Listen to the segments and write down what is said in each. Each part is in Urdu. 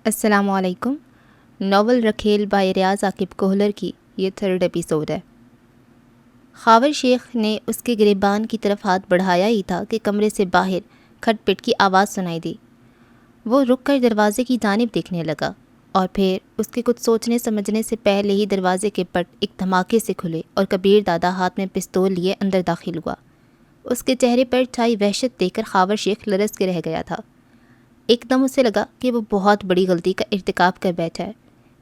السلام علیکم۔ ناول رکھیل بائی ریاض عاقب کوہلر کی یہ 3rd ایپیسوڈ ہے۔ خاور شیخ نے اس کے گریبان کی طرف ہاتھ بڑھایا ہی تھا کہ کمرے سے باہر کھٹ پٹ کی آواز سنائی دی۔ وہ رک کر دروازے کی جانب دیکھنے لگا اور پھر اس کے کچھ سوچنے سمجھنے سے پہلے ہی دروازے کے پٹ ایک دھماکے سے کھلے اور کبیر دادا ہاتھ میں پستول لیے اندر داخل ہوا۔ اس کے چہرے پر چھائی وحشت دیکھ کر خاور شیخ لرز کے رہ گیا تھا۔ ایک دم اسے لگا کہ وہ بہت بڑی غلطی کا ارتکاب کر بیٹھا ہے۔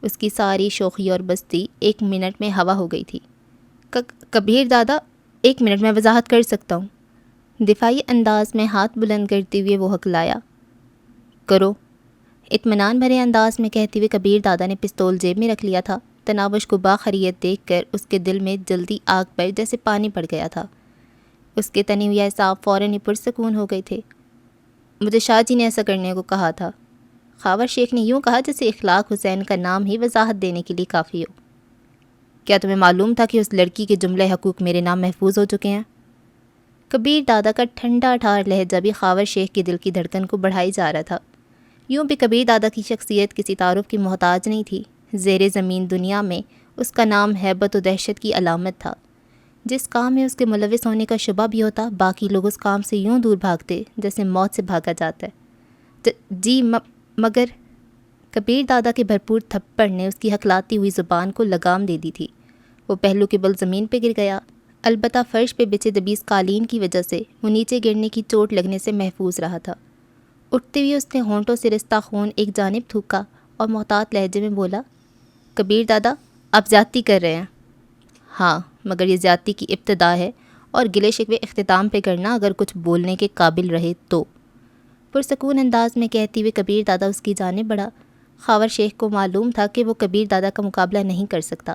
اس کی ساری شوخی اور بستی 1 منٹ میں ہوا ہو گئی تھی۔ کبیر دادا، 1 منٹ میں وضاحت کر سکتا ہوں۔ دفاعی انداز میں ہاتھ بلند کرتے ہوئے وہ ہکلایا۔ کرو، اطمینان بھرے انداز میں کہتے ہوئے کبیر دادا نے پستول جیب میں رکھ لیا تھا۔ تناوش کو باخریت دیکھ کر اس کے دل میں جلدی آگ پر جیسے پانی پڑ گیا تھا۔ اس کے تنے ہوئے اعصاب فوراً ہی پرسکون ہو گئے تھے۔ مجھے شاہ جی نے ایسا کرنے کو کہا تھا۔ خاور شیخ نے یوں کہا جیسے اخلاق حسین کا نام ہی وضاحت دینے کے لیے کافی ہو۔ کیا تمہیں معلوم تھا کہ اس لڑکی کے جملہ حقوق میرے نام محفوظ ہو چکے ہیں؟ کبیر دادا کا ٹھنڈا ٹھار لہجہ بھی خاور شیخ کے دل کی دھڑکن کو بڑھائی جا رہا تھا۔ یوں بھی کبیر دادا کی شخصیت کسی تعارف کی محتاج نہیں تھی۔ زیر زمین دنیا میں اس کا نام ہیبت و دہشت کی علامت تھا۔ جس کام میں اس کے ملوث ہونے کا شبہ بھی ہوتا، باقی لوگ اس کام سے یوں دور بھاگتے جیسے موت سے بھاگا جاتا ہے۔ جی مگر کبیر دادا کے بھرپور تھپڑ نے اس کی ہکلاتی ہوئی زبان کو لگام دے دی تھی۔ وہ پہلو کے بل زمین پہ گر گیا، البتہ فرش پہ بچھے دبیز قالین کی وجہ سے وہ نیچے گرنے کی چوٹ لگنے سے محفوظ رہا تھا۔ اٹھتے ہوئے اس نے ہونٹوں سے رستا خون ایک جانب تھوکا اور محتاط لہجے میں بولا، کبیر دادا، آپ زیادتی کر رہے ہیں۔ ہاں، مگر یہ زیادتی کی ابتدا ہے اور گلے شکوے اختتام پہ کرنا اگر کچھ بولنے کے قابل رہے تو۔ پرسکون انداز میں کہتے ہوئے کبیر دادا اس کی جانب بڑھا۔ خاور شیخ کو معلوم تھا کہ وہ کبیر دادا کا مقابلہ نہیں کر سکتا،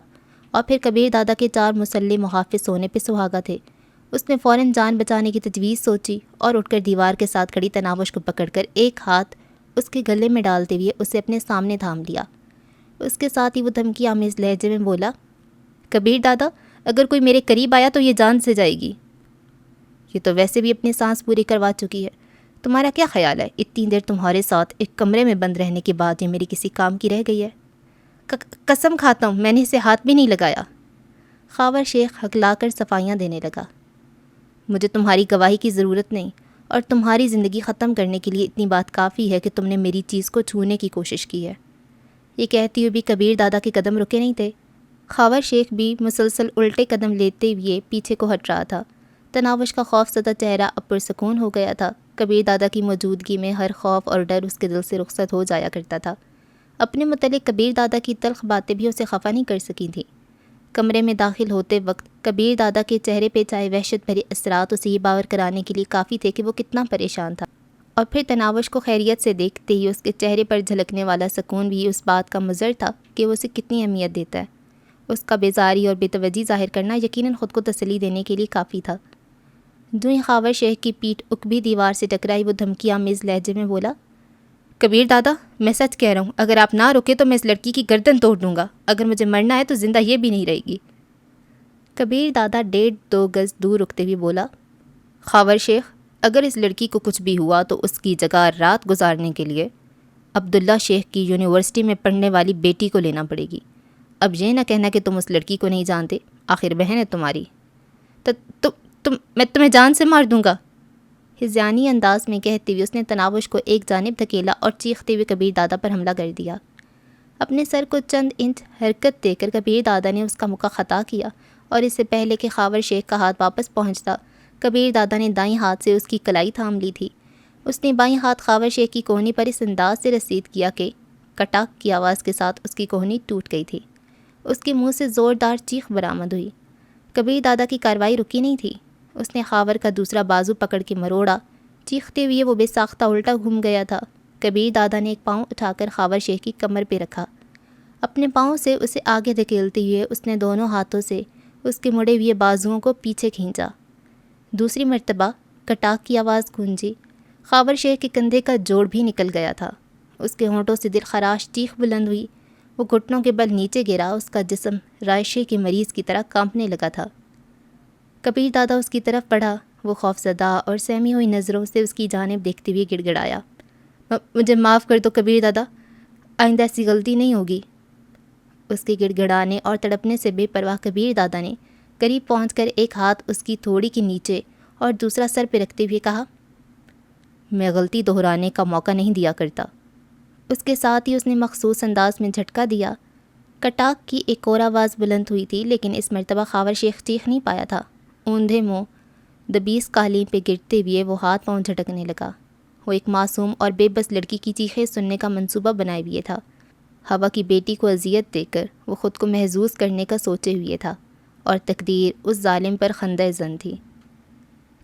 اور پھر کبیر دادا کے 4 مسلح محافظ سونے پہ سہاگا تھے۔ اس نے فوراً جان بچانے کی تجویز سوچی اور اٹھ کر دیوار کے ساتھ کھڑی تناوش کو پکڑ کر ایک ہاتھ اس کے گلے میں ڈالتے ہوئے اسے اپنے سامنے تھام لیا۔ اس کے ساتھ ہی وہ دھمکی آمیز لہجے میں بولا، کبیر دادا، اگر کوئی میرے قریب آیا تو یہ جان سے جائے گی۔ یہ تو ویسے بھی اپنی سانس پوری کروا چکی ہے۔ تمہارا کیا خیال ہے اتنی دیر تمہارے ساتھ ایک کمرے میں بند رہنے کے بعد یہ میری کسی کام کی رہ گئی ہے؟ قسم کھاتا ہوں میں نے اسے ہاتھ بھی نہیں لگایا۔ خاور شیخ ہکلا کر صفائیاں دینے لگا۔ مجھے تمہاری گواہی کی ضرورت نہیں، اور تمہاری زندگی ختم کرنے کے لیے اتنی بات کافی ہے کہ تم نے میری چیز کو چھونے کی کوشش کی ہے۔ یہ کہتے ہوئے بھی کبیر دادا کے قدم رکے نہیں تھے۔ خاور شیخ بھی مسلسل الٹے قدم لیتے ہوئے پیچھے کو ہٹ رہا تھا۔ تناوش کا خوف زدہ چہرہ اب پرسکون ہو گیا تھا۔ کبیر دادا کی موجودگی میں ہر خوف اور ڈر اس کے دل سے رخصت ہو جایا کرتا تھا۔ اپنے متعلق کبیر دادا کی تلخ باتیں بھی اسے خفا نہیں کر سکی تھیں۔ کمرے میں داخل ہوتے وقت کبیر دادا کے چہرے پہ چائے وحشت بھرے اثرات اسے یہ باور کرانے کے لیے کافی تھے کہ وہ کتنا پریشان تھا، اور پھر تناوش کو خیریت سے دیکھتے ہی اس کے چہرے پر جھلکنے والا سکون بھی اس بات کا مظہر تھا کہ وہ اسے کتنی اہمیت دیتا ہے۔ اس کا بیزاری اور بے توجہی ظاہر کرنا یقیناً خود کو تسلی دینے کے لیے کافی تھا۔ جو ہی خاور شیخ کی پیٹھ اکبی دیوار سے ٹکرائی، وہ دھمکی آمیز لہجے میں بولا، کبیر دادا، میں سچ کہہ رہا ہوں، اگر آپ نہ رکے تو میں اس لڑکی کی گردن توڑ دوں گا۔ اگر مجھے مرنا ہے تو زندہ یہ بھی نہیں رہے گی۔ کبیر دادا 1.5-2 گز دور رکتے ہوئے بولا، خاور شیخ، اگر اس لڑکی کو کچھ بھی ہوا تو اس کی جگہ رات گزارنے کے لیے عبداللہ شیخ کی یونیورسٹی میں پڑھنے والی بیٹی کو لینا پڑے گی۔ اب یہ نہ کہنا کہ تم اس لڑکی کو نہیں جانتے، آخر بہن ہے تمہاری۔ میں تمہیں جان سے مار دوں گا۔ ہذیانی انداز میں کہتے ہوئے اس نے تناوش کو ایک جانب دھکیلا اور چیختے ہوئے کبیر دادا پر حملہ کر دیا۔ اپنے سر کو چند انچ حرکت دے کر کبیر دادا نے اس کا مکہ خطا کیا، اور اس سے پہلے کہ خاور شیخ کا ہاتھ واپس پہنچتا، کبیر دادا نے دائیں ہاتھ سے اس کی کلائی تھام لی تھی۔ اس نے بائیں ہاتھ خاور شیخ کی کوہنی پر اس انداز سے رسید کیا کہ کٹاک کی آواز کے ساتھ اس کی کوہنی ٹوٹ گئی تھی۔ اس کے منہ سے زوردار چیخ برآمد ہوئی۔ کبیر دادا کی کارروائی رکی نہیں تھی۔ اس نے خاور کا دوسرا بازو پکڑ کے مروڑا۔ چیختے ہوئے وہ بے ساختہ الٹا گھوم گیا تھا۔ کبیر دادا نے ایک پاؤں اٹھا کر خاور شیخ کی کمر پہ رکھا۔ اپنے پاؤں سے اسے آگے دھکیلتے ہوئے اس نے دونوں ہاتھوں سے اس کے مڑے ہوئے بازوؤں کو پیچھے کھینچا۔ دوسری مرتبہ کٹاک کی آواز گونجی۔ خاور شیخ کے کندھے کا جوڑ بھی نکل گیا تھا۔ اس کے ہونٹوں سے دل خراش چیخ بلند ہوئی۔ وہ گھٹنوں کے بل نیچے گرا۔ اس کا جسم رائشے کے مریض کی طرح کانپنے لگا تھا۔ کبیر دادا اس کی طرف بڑھا۔ وہ خوفزدہ اور سہمی ہوئی نظروں سے اس کی جانب دیکھتے ہوئے گڑ گڑایا، مجھے معاف کر دو کبیر دادا، آئندہ ایسی غلطی نہیں ہوگی۔ اس کے گڑ گڑانے اور تڑپنے سے بے پرواہ کبیر دادا نے قریب پہنچ کر ایک ہاتھ اس کی تھوڑی کے نیچے اور دوسرا سر پہ رکھتے ہوئے کہا، میں غلطی دہرانے کا موقع نہیں دیا کرتا۔ اس کے ساتھ ہی اس نے مخصوص انداز میں جھٹکا دیا۔ کٹاک کی ایک اور آواز بلند ہوئی تھی، لیکن اس مرتبہ خاور شیخ چیخ نہیں پایا تھا۔ اوندھے منہ دبیس قالین پہ گرتے ہوئے وہ ہاتھ پاؤں جھٹکنے لگا۔ وہ ایک معصوم اور بے بس لڑکی کی چیخیں سننے کا منصوبہ بنائے ہوئے تھا۔ ہوا کی بیٹی کو اذیت دے کر وہ خود کو محظوظ کرنے کا سوچے ہوئے تھا، اور تقدیر اس ظالم پر خندہ زن تھی۔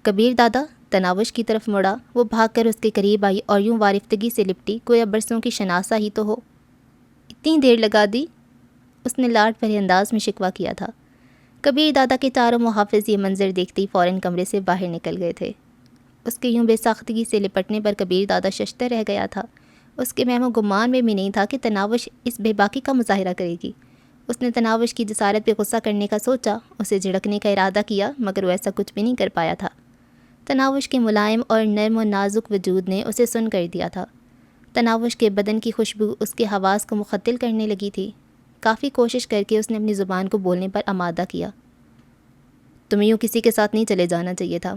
کبیر دادا تناوش کی طرف مڑا۔ وہ بھاگ کر اس کے قریب آئی اور یوں وارفتگی سے لپٹی گویا برسوں کی شناسا ہی تو ہو۔ اتنی دیر لگا دی، اس نے لاڈ بھرے انداز میں شکوہ کیا تھا۔ کبیر دادا کے چاروں محافظ یہ منظر دیکھتے ہی فوراً کمرے سے باہر نکل گئے تھے۔ اس کے یوں بے ساختگی سے لپٹنے پر کبیر دادا ششتر رہ گیا تھا۔ اس کے وہم و گمان میں بھی نہیں تھا کہ تناوش اس بے باکی کا مظاہرہ کرے گی۔ اس نے تناوش کی جسارت پہ غصہ کرنے کا سوچا، اسے جھڑکنے کا ارادہ کیا، مگر وہ ایسا کچھ بھی نہیں کر پایا تھا۔ تناوش کے ملائم اور نرم و نازک وجود نے اسے سن کر دیا تھا۔ تناوش کے بدن کی خوشبو اس کے حواس کو مختل کرنے لگی تھی۔ کافی کوشش کر کے اس نے اپنی زبان کو بولنے پر آمادہ کیا، تمہیں یوں کسی کے ساتھ نہیں چلے جانا چاہیے تھا۔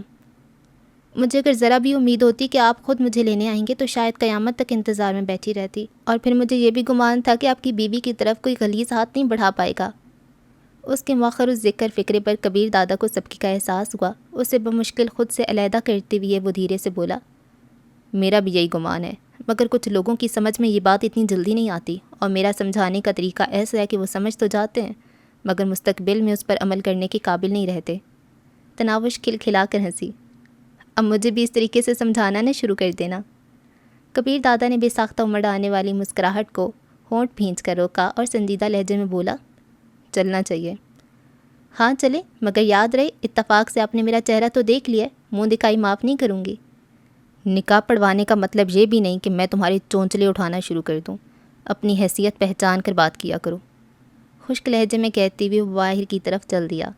مجھے اگر ذرا بھی امید ہوتی کہ آپ خود مجھے لینے آئیں گے تو شاید قیامت تک انتظار میں بیٹھی رہتی، اور پھر مجھے یہ بھی گمان تھا کہ آپ کی بیوی کی طرف کوئی غلیظ ہاتھ نہیں بڑھا پائے گا۔ اس کے مؤخر الذکر فکرے پر کبیر دادا کو سبکی کا احساس ہوا۔ اسے بمشکل خود سے علیحدہ کرتے ہوئے وہ دھیرے سے بولا، میرا بھی یہی گمان ہے، مگر کچھ لوگوں کی سمجھ میں یہ بات اتنی جلدی نہیں آتی، اور میرا سمجھانے کا طریقہ ایسا ہے کہ وہ سمجھ تو جاتے ہیں مگر مستقبل میں اس پر عمل کرنے کے قابل نہیں رہتے۔ تناوش کھلکھلا کر ہنسی، اب مجھے بھی اس طریقے سے سمجھانا نہ شروع کر دینا۔ کبیر دادا نے بے ساختہ امڑ آنے والی مسکراہٹ کو ہونٹ بھینچ کر روکا اور سنجیدہ لہجے میں بولا، چلنا چاہیے۔ ہاں چلے، مگر یاد رہے اتفاق سے آپ نے میرا چہرہ تو دیکھ لیا، منہ دکھائی معاف نہیں کروں گی۔ نکاح پڑھوانے کا مطلب یہ بھی نہیں کہ میں تمہارے چونچلے اٹھانا شروع کر دوں، اپنی حیثیت پہچان کر بات کیا کرو، خشک لہجے میں کہتی ہوئے وہ باہر کی طرف چل دیا۔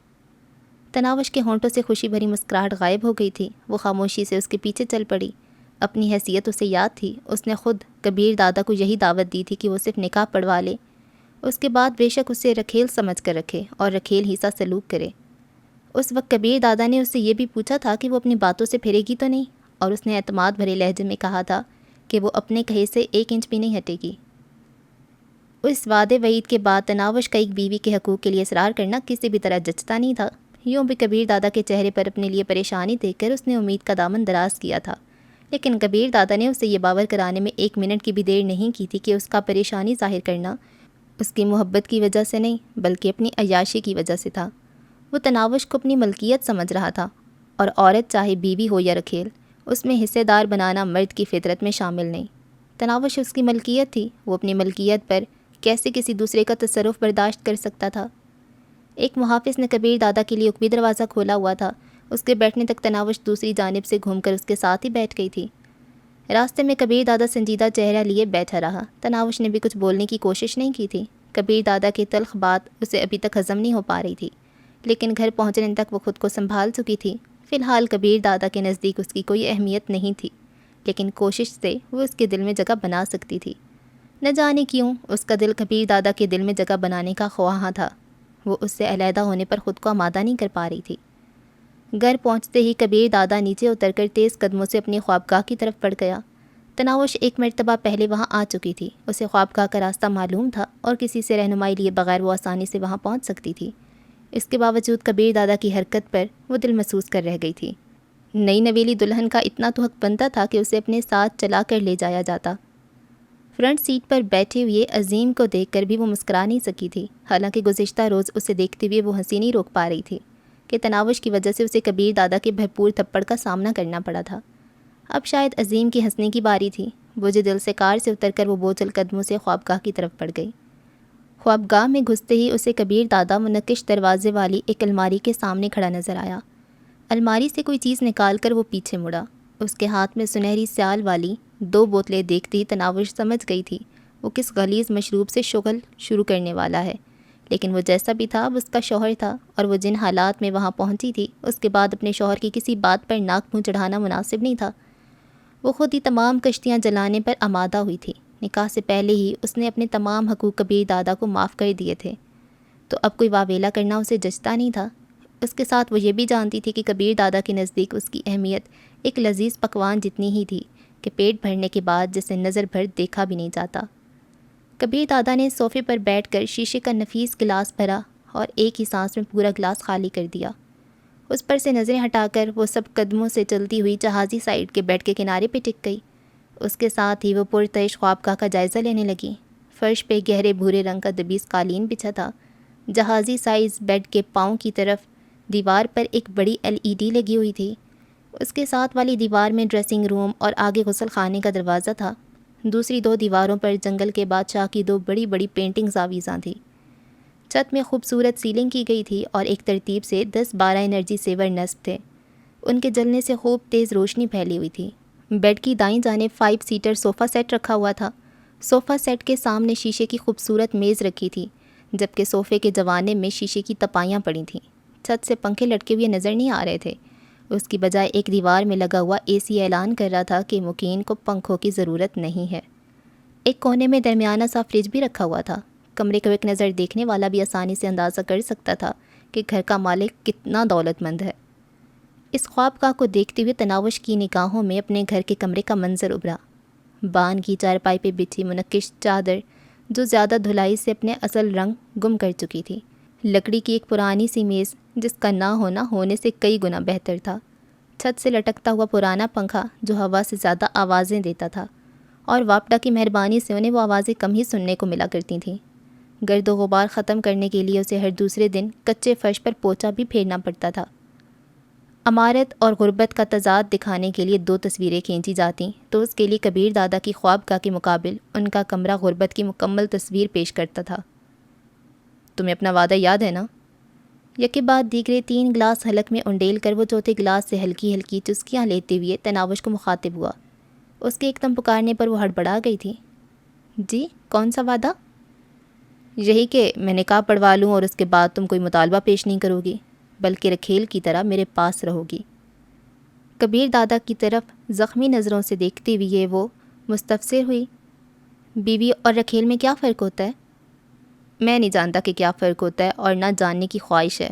تناوش کے ہونٹوں سے خوشی بھری مسکراہٹ غائب ہو گئی تھی۔ وہ خاموشی سے اس کے پیچھے چل پڑی۔ اپنی حیثیت اسے یاد تھی، اس نے خود کبیر دادا کو یہی دعوت دی تھی کہ وہ صرف نکاح پڑھوا لے، اس کے بعد بے شک اسے رکھیل سمجھ کر رکھے اور رکھیل ہی سا سلوک کرے۔ اس وقت کبیر دادا نے اس سے یہ بھی پوچھا تھا کہ وہ اپنی باتوں سے پھرے گی تو نہیں، اور اس نے اعتماد بھرے لہجے میں کہا تھا کہ وہ اپنے کہے سے 1 انچ بھی نہیں ہٹے گی۔ اس وعدے وعید کے بعد تناوش کا ایک بیوی کے حقوق کے لیے اصرار کرنا کسی بھی طرح جچتا نہیں تھا۔ یوں بھی کبیر دادا کے چہرے پر اپنے لیے پریشانی دیکھ کر اس نے امید کا دامن دراز کیا تھا، لیکن کبیر دادا نے اسے یہ باور کرانے میں 1 منٹ کی بھی دیر نہیں کی تھی کہ اس کا پریشانی ظاہر کرنا اس کی محبت کی وجہ سے نہیں بلکہ اپنی عیاشی کی وجہ سے تھا۔ وہ تناوش کو اپنی ملکیت سمجھ رہا تھا، اور عورت چاہے بیوی ہو یا رکھیل، اس میں حصے دار بنانا مرد کی فطرت میں شامل نہیں۔ تناوش اس کی ملکیت تھی، وہ اپنی ملکیت پر کیسے کسی دوسرے کا تصرف برداشت کر سکتا تھا۔ ایک محافظ نے کبیر دادا کے لیے عقبی دروازہ کھولا ہوا تھا۔ اس کے بیٹھنے تک تناوش دوسری جانب سے گھوم کر اس کے ساتھ ہی بیٹھ گئی تھی۔ راستے میں کبیر دادا سنجیدہ چہرہ لیے بیٹھا رہا۔ تناوش نے بھی کچھ بولنے کی کوشش نہیں کی تھی۔ کبیر دادا کی تلخ بات اسے ابھی تک ہضم نہیں ہو پا رہی تھی، لیکن گھر پہنچنے تک وہ خود کو سنبھال چکی تھی۔ فی الحال کبیر دادا کے نزدیک اس کی کوئی اہمیت نہیں تھی، لیکن کوشش سے وہ اس کے دل میں جگہ بنا سکتی تھی۔ نہ جانے کیوں اس کا دل کبیر دادا کے دل میں جگہ بنانے کا خواہاں تھا۔ وہ اس سے علیحدہ ہونے پر خود کو آمادہ نہیں کر پا رہی تھی۔ گھر پہنچتے ہی کبیر دادا نیچے اتر کر تیز قدموں سے اپنی خوابگاہ کی طرف بڑھ گیا۔ تناوش 1 مرتبہ پہلے وہاں آ چکی تھی۔ اسے خوابگاہ کا راستہ معلوم تھا اور کسی سے رہنمائی لیے بغیر وہ آسانی سے وہاں پہنچ سکتی تھی۔ اس کے باوجود کبیر دادا کی حرکت پر وہ دل محسوس کر رہ گئی تھی۔ نئی نویلی دلہن کا اتنا تو حق بنتا تھا کہ اسے اپنے ساتھ چلا کر لے جایا جاتا۔ فرنٹ سیٹ پر بیٹھے ہوئے عظیم کو دیکھ کر بھی وہ مسکرا نہیں سکی تھی، حالانکہ گزشتہ روز اسے دیکھتے ہوئے وہ ہنسی نہیں روک پا رہی تھی کہ تناوش کی وجہ سے اسے کبیر دادا کے بھرپور تھپڑ کا سامنا کرنا پڑا تھا۔ اب شاید عظیم کی ہنسنے کی باری تھی۔ وہ جو دل سے کار سے اتر کر وہ بوجھل قدموں سے خوابگاہ کی طرف بڑھ گئی۔ خوابگاہ میں گھستے ہی اسے کبیر دادا منقش دروازے والی ایک الماری کے سامنے کھڑا نظر آیا۔ الماری سے کوئی چیز نکال کر وہ پیچھے مڑا۔ اس کے ہاتھ میں سنہری سیال والی 2 بوتلیں دیکھتے ہی تناوش سمجھ گئی تھی وہ کس غلیظ مشروب سے شغل شروع کرنے والا ہے، لیکن وہ جیسا بھی تھا اب اس کا شوہر تھا، اور وہ جن حالات میں وہاں پہنچی تھی اس کے بعد اپنے شوہر کی کسی بات پر ناک منہ چڑھانا مناسب نہیں تھا۔ وہ خود ہی تمام کشتیاں جلانے پر آمادہ ہوئی تھی۔ نکاح سے پہلے ہی اس نے اپنے تمام حقوق کبیر دادا کو معاف کر دیے تھے، تو اب کوئی واویلا کرنا اسے جچتا نہیں تھا۔ اس کے ساتھ وہ یہ بھی جانتی تھی کہ کبیر دادا کے نزدیک اس کی اہمیت ایک لذیذ پکوان جتنی ہی تھی کہ پیٹ بھرنے کے بعد جسے نظر بھر دیکھا بھی نہیں جاتا۔ کبیر دادا نے صوفے پر بیٹھ کر شیشے کا نفیس گلاس بھرا اور ایک ہی سانس میں پورا گلاس خالی کر دیا۔ اس پر سے نظریں ہٹا کر وہ سب قدموں سے چلتی ہوئی جہازی سائڈ کے بیڈ کے کنارے پہ ٹک گئی۔ اس کے ساتھ ہی وہ پرتعش خوابگاہ کا جائزہ لینے لگی۔ فرش پہ گہرے بھورے رنگ کا دبیس قالین بچھا تھا۔ جہازی سائز بیڈ کے پاؤں کی طرف دیوار پر ایک بڑی LED لگی ہوئی تھی۔ اس کے ساتھ والی دیوار میں ڈریسنگ روم اور آگے غسل خانے کا دروازہ تھا۔ دوسری دو دیواروں پر جنگل کے بادشاہ کی دو بڑی بڑی پینٹنگز آویزاں تھیں۔ چھت میں خوبصورت سیلنگ کی گئی تھی اور ایک ترتیب سے 10-12 انرجی سیور نصب تھے۔ ان کے جلنے سے خوب تیز روشنی پھیلی ہوئی تھی۔ بیڈ کی دائیں جانب 5 سیٹر صوفہ سیٹ رکھا ہوا تھا۔ صوفہ سیٹ کے سامنے شیشے کی خوبصورت میز رکھی تھی، جبکہ صوفے کے جوانب میں شیشے کی تپائیاں پڑی تھیں۔ چھت سے پنکھے لٹکے ہوئے نظر نہیں آ رہے تھے، اس کی بجائے ایک دیوار میں لگا ہوا AC اعلان کر رہا تھا کہ مقیم کو پنکھوں کی ضرورت نہیں ہے۔ ایک کونے میں درمیانہ سا فریج بھی رکھا ہوا تھا۔ کمرے کو ایک نظر دیکھنے والا بھی آسانی سے اندازہ کر سکتا تھا کہ گھر کا مالک کتنا دولت مند ہے۔ اس خوابگاہ کو دیکھتے ہوئے تناوش کی نگاہوں میں اپنے گھر کے کمرے کا منظر ابھرا۔ بان کی چارپائی پہ بچھی منقش چادر جو زیادہ دھلائی سے اپنے اصل رنگ گم کر چکی تھی، لکڑی کی ایک پرانی سی میز جس کا نہ ہونا ہونے سے کئی گنا بہتر تھا، چھت سے لٹکتا ہوا پرانا پنکھا جو ہوا سے زیادہ آوازیں دیتا تھا، اور واپڈا کی مہربانی سے انہیں وہ آوازیں کم ہی سننے کو ملا کرتی تھیں۔ گرد و غبار ختم کرنے کے لیے اسے ہر دوسرے دن کچے فرش پر پوچھا بھی پھیرنا پڑتا تھا۔ عمارت اور غربت کا تضاد دکھانے کے لیے 2 تصویریں کھینچی جاتیں تو اس کے لیے کبیر دادا کی خوابگاہ کے مقابل ان کا کمرہ غربت کی مکمل تصویر پیش کرتا تھا۔ تمہیں اپنا وعدہ یاد ہے نا؟ یکے بعد دیگرے 3 گلاس حلق میں انڈیل کر وہ چوتھے گلاس سے ہلکی ہلکی چسکیاں لیتے ہوئے تناوش کو مخاطب ہوا۔ اس کے ایک دم پکارنے پر وہ ہڑبڑا گئی تھی۔ جی کون سا وعدہ؟ یہی کہ میں نکاح پڑھوا لوں اور اس کے بعد تم کوئی مطالبہ پیش نہیں کرو گی، بلکہ رکھیل کی طرح میرے پاس رہو گی۔ کبیر دادا کی طرف زخمی نظروں سے دیکھتے ہوئے وہ مستفسر ہوئی، بیوی اور رکھیل میں کیا فرق ہوتا ہے؟ میں نہیں جانتا کہ کیا فرق ہوتا ہے اور نہ جاننے کی خواہش ہے،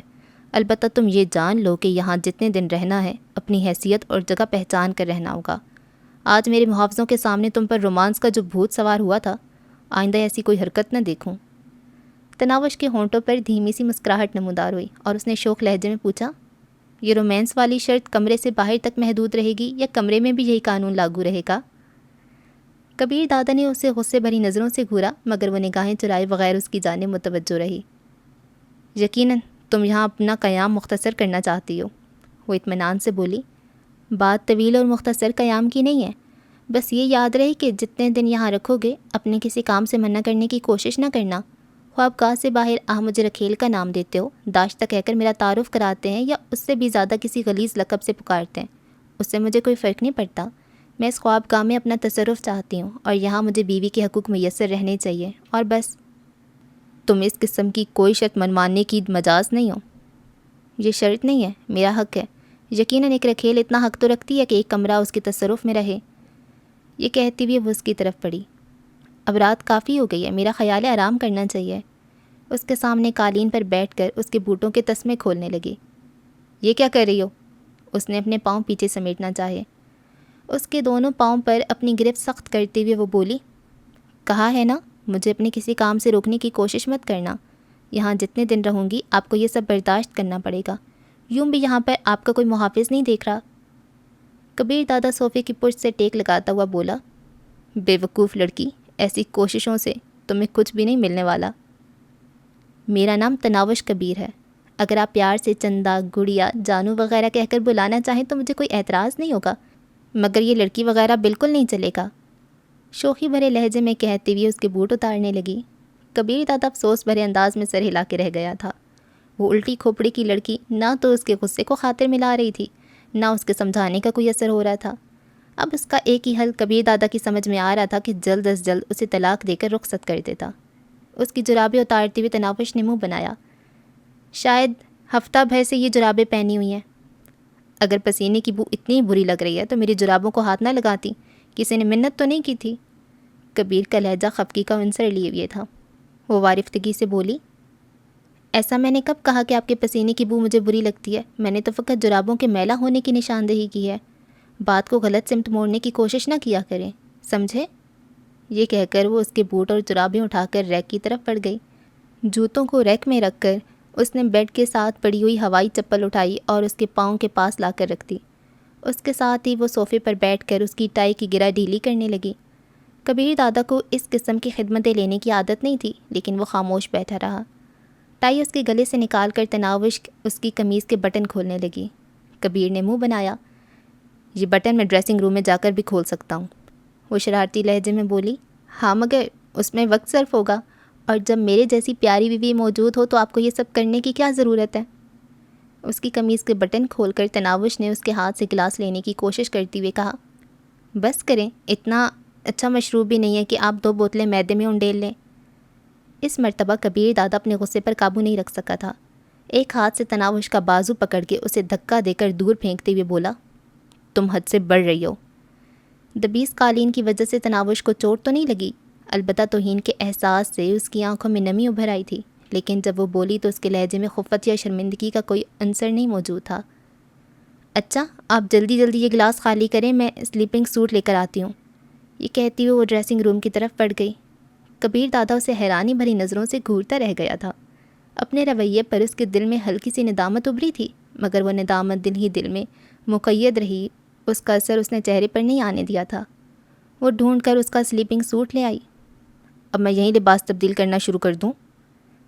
البتہ تم یہ جان لو کہ یہاں جتنے دن رہنا ہے اپنی حیثیت اور جگہ پہچان کر رہنا ہوگا۔ آج میرے محافظوں کے سامنے تم پر رومانس کا جو بھوت سوار ہوا تھا، آئندہ ایسی کوئی حرکت نہ دیکھوں۔ تناوش کے ہونٹوں پر دھیمی سی مسکراہٹ نمودار ہوئی اور اس نے شوخ لہجے میں پوچھا، یہ رومانس والی شرط کمرے سے باہر تک محدود رہے گی یا کمرے میں بھی یہی قانون لاگو رہے گا؟ کبیر دادا نے اسے غصے بھری نظروں سے گھورا، مگر وہ نگاہیں چرائے بغیر اس کی جانب متوجہ رہی۔ یقیناً تم یہاں اپنا قیام مختصر کرنا چاہتی ہو، وہ اطمینان سے بولی۔ بات طویل اور مختصر قیام کی نہیں ہے، بس یہ یاد رہے کہ جتنے دن یہاں رکھو گے اپنے کسی کام سے منع کرنے کی کوشش نہ کرنا۔ خوابگاہ سے باہر مجھے رکھیل کا نام دیتے ہو، داشتہ کہہ کر میرا تعارف کراتے ہیں یا اس سے بھی زیادہ کسی غلیظ لقب سے پکارتے ہیں، اس سے مجھے کوئی فرق نہیں پڑتا۔ میں اس خوابگاہ میں اپنا تصرف چاہتی ہوں اور یہاں مجھے بیوی کے حقوق میسر رہنے چاہیے، اور بس۔ تم اس قسم کی کوئی شرط منوانے کی مجاز نہیں ہو۔ یہ شرط نہیں ہے، میرا حق ہے۔ یقیناً ایک رکھیل اتنا حق تو رکھتی ہے کہ ایک کمرہ اس کے تصرف میں رہے۔ یہ کہتی ہوئے وہ اس کی طرف پڑھی۔ اب رات کافی ہو گئی ہے، میرا خیال ہے آرام کرنا چاہیے۔ اس کے سامنے قالین پر بیٹھ کر اس کے بوٹوں کے تسمے کھولنے لگی۔ یہ کیا کر رہی ہو؟ اس نے اپنے پاؤں پیچھے سمیٹنا چاہے۔ اس کے دونوں پاؤں پر اپنی گرفت سخت کرتے ہوئے وہ بولی، کہا ہے نا مجھے اپنے کسی کام سے روکنے کی کوشش مت کرنا۔ یہاں جتنے دن رہوں گی آپ کو یہ سب برداشت کرنا پڑے گا۔ یوں بھی یہاں پر آپ کا کوئی محافظ نہیں دیکھ رہا۔ کبیر دادا صوفے کی پشت سے ٹیک لگاتا ہوا بولا، بے وقوف لڑکی، ایسی کوششوں سے تمہیں کچھ بھی نہیں ملنے والا۔ میرا نام تناوش کبیر ہے، اگر آپ پیار سے چندہ، گڑیا، جانو وغیرہ کہہ کر بلانا چاہیں تو مجھے کوئی اعتراض نہیں ہوگا، مگر یہ لڑکی وغیرہ بالکل نہیں چلے گا۔ شوخی بھرے لہجے میں کہتے ہوئے اس کے بوٹ اتارنے لگی۔ کبیر دادا افسوس بھرے انداز میں سر ہلا کے رہ گیا تھا۔ وہ الٹی کھوپڑی کی لڑکی نہ تو اس کے غصے کو خاطر ملا رہی تھی، نہ اس کے سمجھانے کا کوئی اثر ہو رہا تھا۔ اب اس کا ایک ہی حل کبیر دادا کی سمجھ میں آ رہا تھا کہ جلد از جلد اسے طلاق دے کر رخصت کر دیتا۔ اس کی جرابیں اتارتے ہوئے تناوش نے منہ بنایا، شاید ہفتہ بھر سے یہ جرابیں پہنی ہوئی ہیں۔ اگر پسینے کی بو اتنی بری لگ رہی ہے تو میری جرابوں کو ہاتھ نہ لگاتی، کسی نے منت تو نہیں کی تھی۔ کبیر کا لہجہ خفگی کا عنصر لیے ہوئے تھا۔ وہ وارفتگی سے بولی، ایسا میں نے کب کہا کہ آپ کے پسینے کی بو مجھے بری لگتی ہے؟ میں نے تو فقط جرابوں کے میلا ہونے کی نشاندہی کی ہے۔ بات کو غلط سمت موڑنے کی کوشش نہ کیا کریں، سمجھے؟ یہ کہہ کر وہ اس کے بوٹ اور جرابیں اٹھا کر ریک کی طرف بڑھ گئی۔ جوتوں کو ریک میں رکھ کر اس نے بیڈ کے ساتھ پڑی ہوئی ہوائی چپل اٹھائی اور اس کے پاؤں کے پاس لا کر رکھ دی۔ اس کے ساتھ ہی وہ صوفے پر بیٹھ کر اس کی ٹائی کی گرہ ڈھیلی کرنے لگی۔ کبیر دادا کو اس قسم کی خدمتیں لینے کی عادت نہیں تھی، لیکن وہ خاموش بیٹھا رہا۔ ٹائی اس کے گلے سے نکال کر تناوش اس کی قمیض کے بٹن کھولنے لگی۔ کبیر نے منہ بنایا، یہ بٹن میں ڈریسنگ روم میں جا کر بھی کھول سکتا ہوں۔ وہ شرارتی لہجے میں بولی، ہاں مگر اس میں وقت صرف ہوگا، اور جب میرے جیسی پیاری بیوی موجود ہو تو آپ کو یہ سب کرنے کی کیا ضرورت ہے؟ اس کی قمیض کے بٹن کھول کر تناوش نے اس کے ہاتھ سے گلاس لینے کی کوشش کرتے ہوئے کہا، بس کریں، اتنا اچھا مشروب بھی نہیں ہے کہ آپ 2 بوتلیں میدے میں انڈیل لیں۔ اس مرتبہ کبیر دادا اپنے غصے پر قابو نہیں رکھ سکا تھا۔ ایک ہاتھ سے تناوش کا بازو پکڑ کے اسے دھکا دے کر دور پھینکتے ہوئے بولا، تم حد سے بڑھ رہی ہو۔ دبیس قالین کی وجہ سے تناوش کو چوٹ تو نہیں لگی، البتہ توہین کے احساس سے اس کی آنکھوں میں نمی ابھر آئی تھی، لیکن جب وہ بولی تو اس کے لہجے میں خفت یا شرمندگی کا کوئی عنصر نہیں موجود تھا۔ اچھا، آپ جلدی جلدی یہ گلاس خالی کریں، میں سلیپنگ سوٹ لے کر آتی ہوں۔ یہ کہتی ہوئے وہ ڈریسنگ روم کی طرف بڑھ گئی۔ کبیر دادا اسے حیرانی بھری نظروں سے گھورتا رہ گیا تھا۔ اپنے رویے پر اس کے دل میں ہلکی سی ندامت ابھری تھی، مگر وہ ندامت دل ہی دل میں مقید رہی، اس کا اثر اس نے چہرے پر نہیں آنے دیا تھا۔ وہ ڈھونڈ کر اس کا سلیپنگ سوٹ لے آئی۔ اب میں یہیں لباس تبدیل کرنا شروع کر دوں؟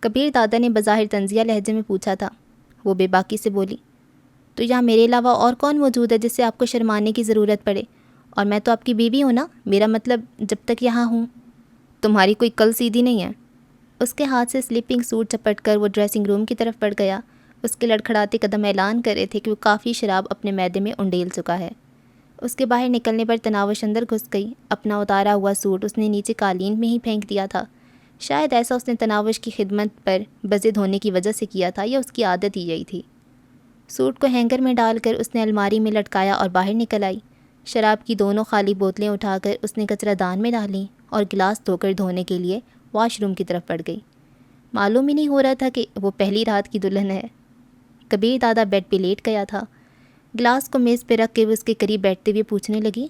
کبیر دادا نے بظاہر طنزیہ لہجے میں پوچھا تھا۔ وہ بے باکی سے بولی، تو یہاں میرے علاوہ اور کون موجود ہے جس سے آپ کو شرمانے کی ضرورت پڑے؟ اور میں تو آپ کی بیوی ہوں نا، میرا مطلب جب تک یہاں ہوں۔ تمہاری کوئی کل سیدھی نہیں ہے۔ اس کے ہاتھ سے سلیپنگ سوٹ چپٹ کر وہ ڈریسنگ روم کی طرف بڑھ گیا۔ اس کے لڑکھڑاتے قدم اعلان کر رہے تھے کہ وہ کافی شراب اپنے معدے میں انڈیل چکا ہے۔ اس کے باہر نکلنے پر تناوش اندر گھس گئی۔ اپنا اتارا ہوا سوٹ اس نے نیچے قالین میں ہی پھینک دیا تھا۔ شاید ایسا اس نے تناوش کی خدمت پر بضد ہونے کی وجہ سے کیا تھا، یا اس کی عادت ہی یہی تھی۔ سوٹ کو ہینگر میں ڈال کر اس نے الماری میں لٹکایا اور باہر نکل آئی۔ شراب کی دونوں خالی بوتلیں اٹھا کر اس نے کچرا دان میں ڈالیں اور گلاس دھو کر دھونے کے لیے واش روم کی طرف بڑھ گئی۔ معلوم ہی نہیں ہو رہا تھا کہ وہ پہلی رات کی دلہن ہے۔ کبیر دادا بیڈ پہ لیٹ گیا تھا۔ گلاس کو میز پہ رکھ کے وہ اس کے قریب بیٹھتے ہوئے پوچھنے لگی،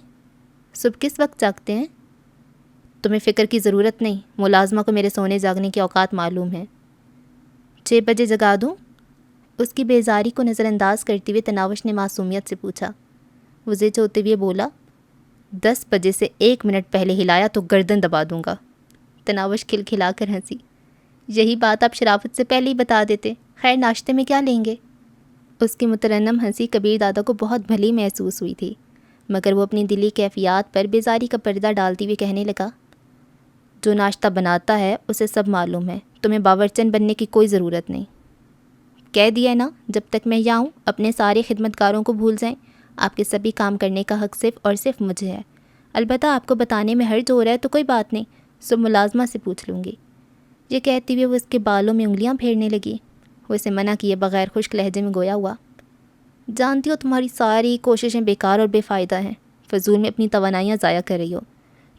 صبح کس وقت جاگتے ہیں؟ تمہیں فکر کی ضرورت نہیں، ملازمہ کو میرے سونے جاگنے کے اوقات معلوم ہیں۔ 6 بجے جگا دوں؟ اس کی بیزاری کو نظر انداز کرتے ہوئے تناوش نے معصومیت سے پوچھا۔ وہ زچ ہوتے ہوئے بولا، 10 بجے سے 1 منٹ پہلے ہلایا تو گردن دبا دوں گا۔ تناوش کھلکھلا کر ہنسی، یہی بات آپ شرافت سے پہلے ہی بتا دیتے۔ خیر، ناشتے میں کیا لیں گے؟ اس کی مترنم ہنسی کبیر دادا کو بہت بھلی محسوس ہوئی تھی، مگر وہ اپنی دلی کیفیات پر بیزاری کا پردہ ڈالتے ہوئے کہنے لگا، جو ناشتہ بناتا ہے اسے سب معلوم ہے، تمہیں باورچن بننے کی کوئی ضرورت نہیں۔ کہہ دیا نا، جب تک میں یہاں ہوں اپنے سارے خدمتکاروں کو بھول جائیں، آپ کے سبھی کام کرنے کا حق صرف اور صرف مجھے ہے۔ البتہ آپ کو بتانے میں حرج ہو رہا ہے تو کوئی بات نہیں، سب ملازمہ سے پوچھ لوں گی۔ یہ کہتے ہوئے وہ اس کے بالوں میں انگلیاں پھیرنے لگی۔ وہ اسے منع کیے بغیر خشک لہجے میں گویا ہوا، جانتی ہو تمہاری ساری کوششیں بیکار اور بے فائدہ ہیں، فضول میں اپنی توانائیاں ضائع کر رہی ہو۔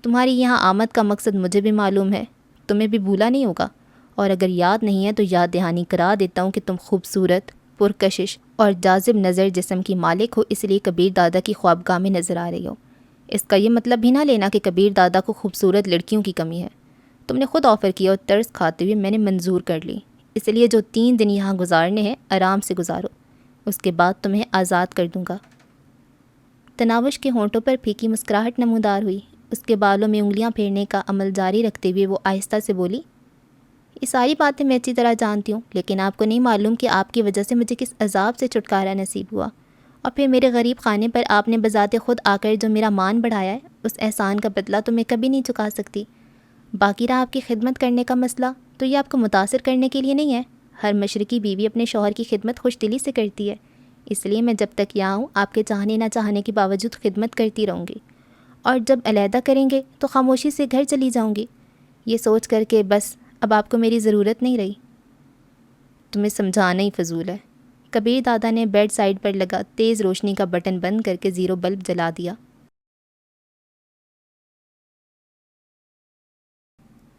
تمہاری یہاں آمد کا مقصد مجھے بھی معلوم ہے، تمہیں بھی بھولا نہیں ہوگا، اور اگر یاد نہیں ہے تو یاد دہانی کرا دیتا ہوں کہ تم خوبصورت، پرکشش اور جاذب نظر جسم کی مالک ہو، اس لیے کبیر دادا کی خوابگاہ میں نظر آ رہی ہو۔ اس کا یہ مطلب بھی نہ لینا کہ کبیر دادا کو خوبصورت لڑکیوں کی کمی ہے۔ تم نے خود آفر کیا اور ترس کھاتے ہوئے میں نے منظور کر لی، اس لیے جو 3 دن یہاں گزارنے ہیں آرام سے گزارو، اس کے بعد تمہیں آزاد کر دوں گا۔ تناوش کے ہونٹوں پر پھیکی مسکراہٹ نمودار ہوئی۔ اس کے بالوں میں انگلیاں پھیرنے کا عمل جاری رکھتے ہوئے وہ آہستہ سے بولی، یہ ساری باتیں میں اچھی طرح جانتی ہوں، لیکن آپ کو نہیں معلوم کہ آپ کی وجہ سے مجھے کس عذاب سے چھٹکارا نصیب ہوا، اور پھر میرے غریب خانے پر آپ نے بذات خود آ کر جو میرا مان بڑھایا ہے، اس احسان کا بدلہ تو میں کبھی نہیں چکا سکتی۔ باقی رہا آپ کی خدمت کرنے کا مسئلہ، تو یہ آپ کو متاثر کرنے کے لیے نہیں ہے۔ ہر مشرقی بیوی اپنے شوہر کی خدمت خوش دلی سے کرتی ہے، اس لیے میں جب تک یہاں ہوں آپ کے چاہنے نہ چاہنے کے باوجود خدمت کرتی رہوں گی، اور جب علیحدہ کریں گے تو خاموشی سے گھر چلی جاؤں گی، یہ سوچ کر کہ بس اب آپ کو میری ضرورت نہیں رہی۔ تمہیں سمجھانا ہی فضول ہے۔ کبیر دادا نے بیڈ سائڈ پر لگا تیز روشنی کا بٹن بند کر کے 0 بلب جلا دیا۔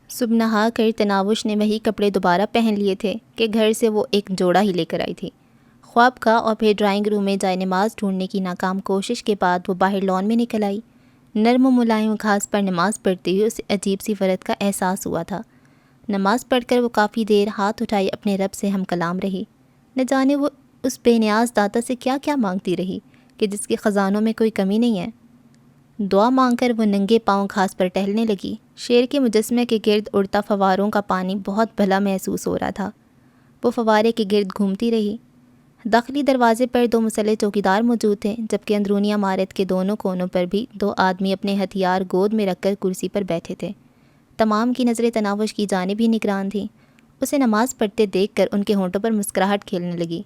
صبح نہا کر تناوش نے وہی کپڑے دوبارہ پہن لیے تھے کہ گھر سے وہ ایک جوڑا ہی لے کر آئی تھی۔ خواب کا اور پھر ڈرائنگ روم میں جائے نماز ڈھونڈنے کی ناکام کوشش کے بعد وہ باہر لان میں نکل آئی۔ نرم و ملائم گھاس پر نماز پڑھتے ہوئے اسے عجیب سی فرحت کا احساس ہوا تھا۔ نماز پڑھ کر وہ کافی دیر ہاتھ اٹھائے اپنے رب سے ہم کلام رہی۔ نہ جانے وہ اس بے نیاز داتا سے کیا کیا مانگتی رہی کہ جس کے خزانوں میں کوئی کمی نہیں ہے۔ دعا مانگ کر وہ ننگے پاؤں گھاس پر ٹہلنے لگی۔ شیر کے مجسمے کے گرد اڑتا فواروں کا پانی بہت بھلا محسوس ہو رہا تھا۔ وہ فوارے کے گرد گھومتی رہی۔ داخلی دروازے پر 2 مسلح چوکیدار موجود تھے، جبکہ اندرونی عمارت کے دونوں کونوں پر بھی 2 آدمی اپنے ہتھیار گود میں رکھ کر کرسی پر بیٹھے تھے۔ تمام کی نظریں تناوش کی جانب ہی نگران تھیں۔ اسے نماز پڑھتے دیکھ کر ان کے ہونٹوں پر مسکراہٹ کھیلنے لگی۔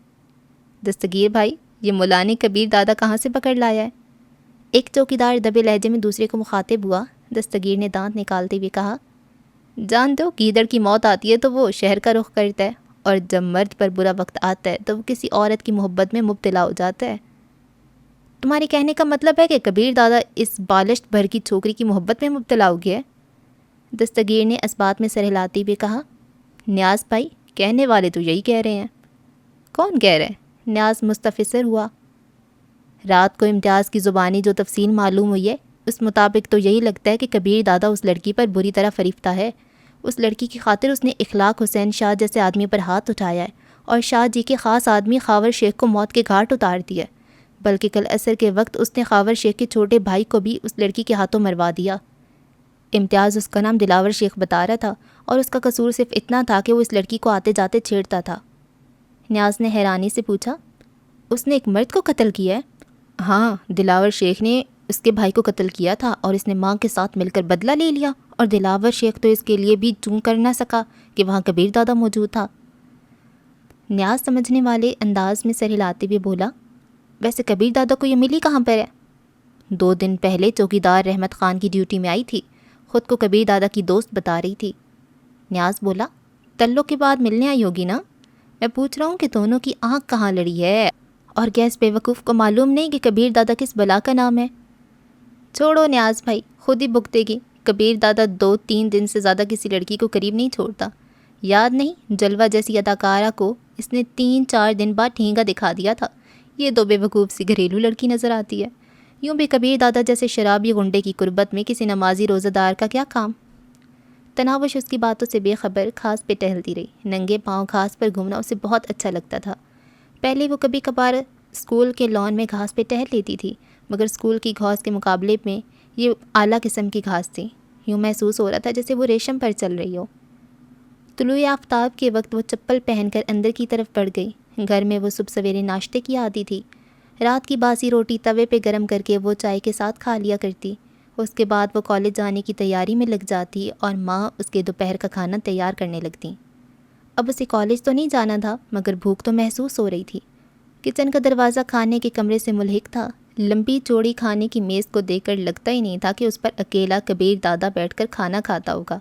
دستگیر بھائی، یہ مولا نے کبیر دادا کہاں سے پکڑ لایا ہے؟ ایک چوکیدار دبے لہجے میں دوسرے کو مخاطب ہوا۔ دستگیر نے دانت نکالتے ہوئے کہا، جانتے ہو گیدڑ کی موت آتی ہے تو وہ شہر کا رخ کرتا ہے، اور جب مرد پر برا وقت آتا ہے تو وہ کسی عورت کی محبت میں مبتلا ہو جاتا ہے۔ تمہارے کہنے کا مطلب ہے کہ کبیر دادا اس بالشت بھر کی چھوکری کی محبت میں مبتلا ہو گیا ہے؟ دستگیر نے اس بات میں سر ہلاتے ہوئے کہا، نیاز بھائی، کہنے والے تو یہی کہہ رہے ہیں۔ کون کہہ رہے ہیں؟ نیاز مستفسر ہوا۔ رات کو امتیاز کی زبانی جو تفصیل معلوم ہوئی ہے، اس مطابق تو یہی لگتا ہے کہ کبیر دادا اس لڑکی پر بری طرح فریفتہ ہے۔ اس لڑکی کی خاطر اس نے اخلاق حسین شاہ جیسے آدمی پر ہاتھ اٹھایا ہے، اور شاہ جی کے خاص آدمی خاور شیخ کو موت کے گھاٹ اتار دیا ہے، بلکہ کل عصر کے وقت اس نے خاور شیخ کے چھوٹے بھائی کو بھی اس لڑکی کے ہاتھوں مروا دیا۔ امتیاز اس کا نام دلاور شیخ بتا رہا تھا، اور اس کا قصور صرف اتنا تھا کہ وہ اس لڑکی کو آتے جاتے چھیڑتا تھا۔ نیاز نے حیرانی سے پوچھا، اس نے ایک مرد کو قتل کیا ہے؟ ہاں، دلاور شیخ نے اس کے بھائی کو قتل کیا تھا، اور اس نے ماں کے ساتھ مل کر بدلہ لے لیا، اور دلاور شیخ تو اس کے لیے بھی چوں کر نہ سکا کہ وہاں کبیر دادا موجود تھا۔ نیاز سمجھنے والے انداز میں سر ہلاتے ہوئے بولا، ویسے کبیر دادا کو یہ ملی کہاں پر ہے؟ 2 دن پہلے چوکیدار رحمت خان کی ڈیوٹی میں آئی تھی، خود کو کبیر دادا کی دوست بتا رہی تھی۔ نیاز بولا، تعلق کے بعد ملنے آئی ہوگی نا؟ میں پوچھ رہا ہوں کہ دونوں کی آنکھ کہاں لڑی ہے، اور کیا اس بے وقوف کو معلوم نہیں کہ کبیر دادا کس بلا کا نام ہے؟ چھوڑو نیاز بھائی، خود ہی بھگتے گی۔ کبیر دادا 2-3 دن سے زیادہ کسی لڑکی کو قریب نہیں چھوڑتا۔ یاد نہیں، جلوہ جیسی اداکارہ کو اس نے 3-4 دن بعد ٹھینگا دکھا دیا تھا۔ یہ 2 بے وقوف سی گھریلو لڑکی نظر آتی ہے۔ یوں بھی کبیر دادا جیسے شرابی غنڈے کی قربت میں کسی نمازی روزہ دار کا کیا کام؟ تناوش اس کی باتوں سے بے خبر گھاس پہ ٹہلتی رہی۔ ننگے پاؤں گھاس پر گھومنا اسے بہت اچھا لگتا تھا۔ پہلے وہ کبھی کبھار اسکول کے لان میں گھاس پہ ٹہل لیتی تھی، مگر اسکول کی گھاس کے مقابلے میں یہ اعلیٰ قسم کی گھاس تھی۔ یوں محسوس ہو رہا تھا جیسے وہ ریشم پر چل رہی ہو۔ طلوع آفتاب کے وقت وہ چپل پہن کر اندر کی طرف بڑھ گئی۔ گھر میں وہ صبح سویرے ناشتے کی عادی تھی۔ رات کی باسی روٹی توے پہ گرم کر کے وہ چائے کے ساتھ کھا لیا کرتی۔ اس کے بعد وہ کالج جانے کی تیاری میں لگ جاتی، اور ماں اس کے دوپہر کا کھانا تیار کرنے لگتی۔ اب اسے کالج تو نہیں جانا تھا، مگر بھوک تو محسوس ہو رہی تھی۔ کچن کا دروازہ کھانے کے کمرے سے ملحق تھا۔ لمبی چوڑی کھانے کی میز کو دیکھ کر لگتا ہی نہیں تھا کہ اس پر اکیلا کبیر دادا بیٹھ کر کھانا کھاتا ہوگا۔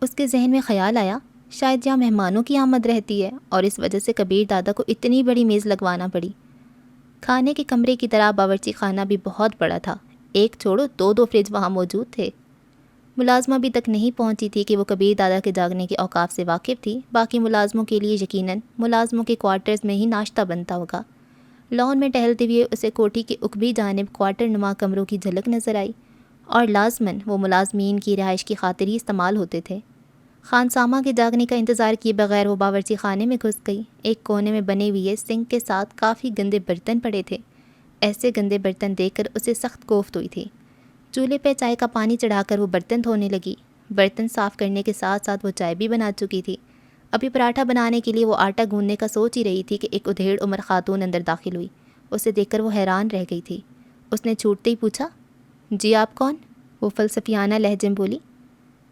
اس کے ذہن میں خیال آیا، شاید یہاں مہمانوں کی آمد رہتی ہے، اور اس وجہ سے کبیر دادا کو اتنی بڑی میز لگوانا پڑی۔ کھانے کے کمرے کی طرح باورچی خانہ بھی بہت بڑا تھا۔ ایک چھوڑو 2 فریج وہاں موجود تھے۔ ملازمہ ابھی تک نہیں پہنچی تھی کہ وہ کبیر دادا کے جاگنے کے اوقاف سے واقف تھی۔ باقی ملازموں کے لیے یقیناً ملازموں کے کوارٹرز میں ہی ناشتہ بنتا ہوگا۔ لان میں ٹہلتے ہوئے اسے کوٹھی کی عقبی جانب کوارٹر نما کمروں کی جھلک نظر آئی، اور لازماً وہ ملازمین کی رہائش کی خاطر ہی استعمال ہوتے تھے۔ خانسامہ کے جاگنے کا انتظار کیے بغیر وہ باورچی خانے میں گھس گئی۔ ایک کونے میں بنے ہوئے سنک کے ساتھ کافی گندے برتن پڑے تھے۔ ایسے گندے برتن دیکھ کر اسے سخت کوفت ہوئی تھی۔ چولہے پہ چائے کا پانی چڑھا کر وہ برتن دھونے لگی۔ برتن صاف کرنے کے ساتھ ساتھ وہ چائے بھی بنا چکی تھی۔ ابھی پراٹھا بنانے کے لیے وہ آٹا گوندنے کا سوچ ہی رہی تھی کہ ایک ادھیڑ عمر خاتون اندر داخل ہوئی۔ اسے دیکھ کر وہ حیران رہ گئی تھی۔ اس نے چھوٹتے ہی پوچھا، جی آپ کون؟ وہ فلسفیانہ لہجے میں بولی،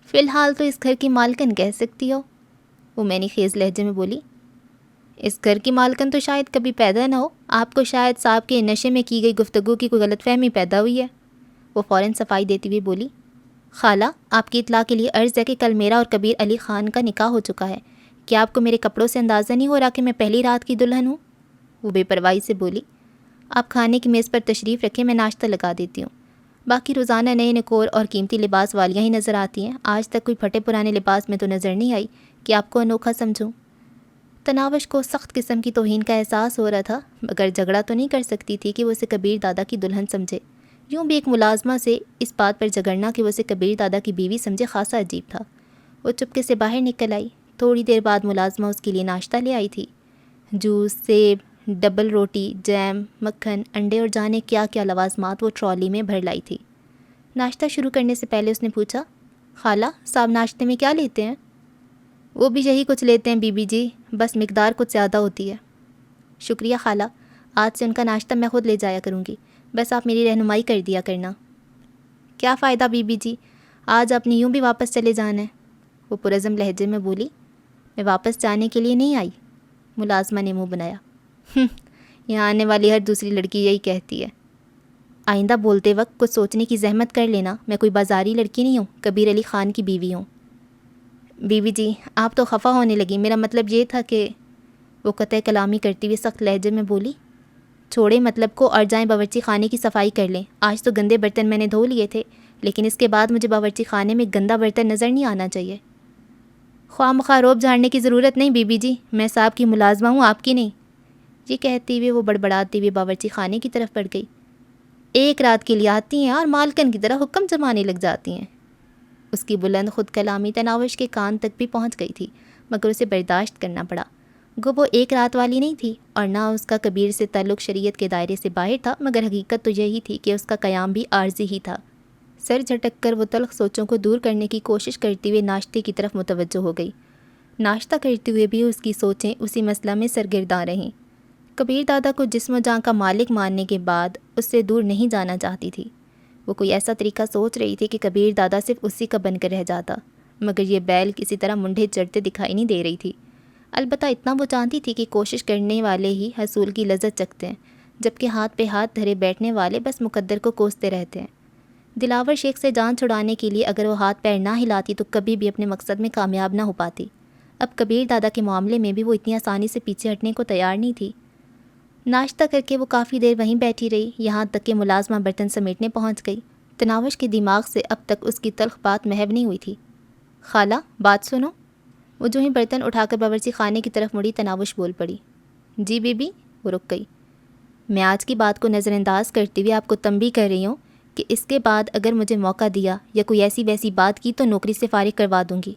فی الحال تو اس گھر کی مالکن کہہ سکتی ہو۔ وہ معنی خیز لہجے میں بولی، اس گھر کی مالکن تو شاید کبھی پیدا نہ ہو، آپ کو شاید صاحب کے نشے میں کی گئی گفتگو کی کوئی غلط فہمی پیدا ہوئی ہے۔ وہ فوراً صفائی دیتی ہوئی بولی، خالہ آپ کی اطلاع کے لیے عرض ہے کہ کل میرا اور کبیر علی خان کا نکاح ہو چکا ہے۔ کیا آپ کو میرے کپڑوں سے اندازہ نہیں ہو رہا کہ میں پہلی رات کی دلہن ہوں؟ وہ بے پرواہی سے بولی، آپ کھانے کی میز پر تشریف رکھیں، میں ناشتہ لگا دیتی ہوں۔ باقی روزانہ نئے نکور اور قیمتی لباس والیاں ہی نظر آتی ہیں، آج تک کوئی پھٹے پرانے لباس میں تو نظر نہیں آئی کہ آپ کو انوکھا سمجھوں۔ تناوش کو سخت قسم کی توہین کا احساس ہو رہا تھا، مگر جھگڑا تو نہیں کر سکتی تھی کہ وہ اسے کبیر دادا کی دلہن سمجھے۔ یوں بھی ایک ملازمہ سے اس بات پر جھگڑنا کہ وہ اسے کبیر دادا کی بیوی سمجھے خاصا عجیب تھا۔ وہ چپکے سے باہر نکل آئی۔ تھوڑی دیر بعد ملازمہ اس کے لیے ناشتہ لے آئی تھی۔ جوس، سیب، ڈبل روٹی، جیم، مکھن، انڈے اور جانے کیا کیا لوازمات وہ ٹرالی میں بھر لائی تھی۔ ناشتہ شروع کرنے سے پہلے اس نے پوچھا، خالہ صاحب ناشتے میں کیا لیتے ہیں؟ وہ بھی یہی کچھ لیتے ہیں بی بی جی، بس مقدار کچھ زیادہ ہوتی ہے۔ شکریہ خالہ، آج سے ان کا ناشتہ میں خود لے جایا کروں گی، بس آپ میری رہنمائی کر دیا کرنا۔ کیا فائدہ بی بی جی، آج آپ نے یوں بھی واپس چلے جانا ہے؟ وہ پرعزم لہجے میں بولی۔ میں واپس جانے کے لیے نہیں آئی، ملازمہ نے منہ بنایا۔ یہاں آنے والی ہر دوسری لڑکی یہی کہتی ہے۔ آئندہ بولتے وقت کچھ سوچنے کی زحمت کر لینا، میں کوئی بازاری لڑکی نہیں ہوں، کبیر علی خان کی بیوی ہوں۔ بی بی جی آپ تو خفا ہونے لگی، میرا مطلب یہ تھا کہ… وہ قطع کلامی کرتی ہوئی سخت لہجے میں بولی۔ چھوڑے مطلب کو اور جائیں باورچی خانے کی صفائی کر لیں۔ آج تو گندے برتن میں نے دھو لیے تھے، لیکن اس کے بعد مجھے باورچی خانے میں گندا برتن نظر نہیں آنا چاہیے۔ خواہ مخواہ روب جھاڑنے کی ضرورت نہیں بی بی جی، میں صاحب کی ملازمہ ہوں، آپ کی نہیں۔ یہ کہتے ہوئے وہ بڑبڑاتے ہوئے باورچی خانے کی طرف بڑھ گئی۔ ایک رات کے لیے آتی ہیں اور مالکن کی طرح حکم جمانے لگ جاتی ہیں۔ اس کی بلند خود کلامی تناوش کے کان تک بھی پہنچ گئی تھی، مگر اسے برداشت کرنا پڑا۔ گو وہ ایک رات والی نہیں تھی اور نہ اس کا کبیر سے تعلق شریعت کے دائرے سے باہر تھا، مگر حقیقت تو یہی تھی کہ اس کا قیام بھی عارضی ہی تھا۔ سر جھٹک کر وہ تلخ سوچوں کو دور کرنے کی کوشش کرتے ہوئے ناشتے کی طرف متوجہ ہو گئی۔ ناشتہ کرتے ہوئے بھی اس کی سوچیں اسی مسئلہ میں سرگرداں رہیں۔ کبیر دادا کو جسم و جان کا مالک ماننے کے بعد اس سے دور نہیں جانا چاہتی تھی۔ وہ کوئی ایسا طریقہ سوچ رہی تھی کہ کبیر دادا صرف اسی کا بن کر رہ جاتا، مگر یہ بیل کسی طرح منڈے چڑھتے دکھائی نہیں دے رہی تھی۔ البتہ اتنا وہ جانتی تھی کہ کوشش کرنے والے ہی حصول کی لذت چکھتے ہیں، جبکہ ہاتھ پہ ہاتھ دھرے بیٹھنے والے بس مقدر کو کوستے رہتے ہیں۔ دلاور شیخ سے جان چھڑانے کے لیے اگر وہ ہاتھ پیر نہ ہلاتی تو کبھی بھی اپنے مقصد میں کامیاب نہ ہو پاتی۔ اب کبیر دادا کے معاملے میں بھی وہ اتنی آسانی سے پیچھے ہٹنے کو تیار نہیں تھی۔ ناشتہ کر کے وہ کافی دیر وہیں بیٹھی رہی، یہاں تک کہ ملازمہ برتن سمیٹنے پہنچ گئی۔ تناوش کے دماغ سے اب تک اس کی تلخ بات محو نہیں ہوئی تھی۔ خالہ بات سنو۔ وہ جو ہی برتن اٹھا کر باورچی خانے کی طرف مڑی، تناوش بول پڑی۔ جی بی بی۔ وہ رک گئی۔ میں آج کی بات کو نظر انداز کرتے ہوئے آپ کو تنبیہ کر رہی ہوں کہ اس کے بعد اگر مجھے موقع دیا یا کوئی ایسی ویسی بات کی تو نوکری سے فارغ کروا دوں گی۔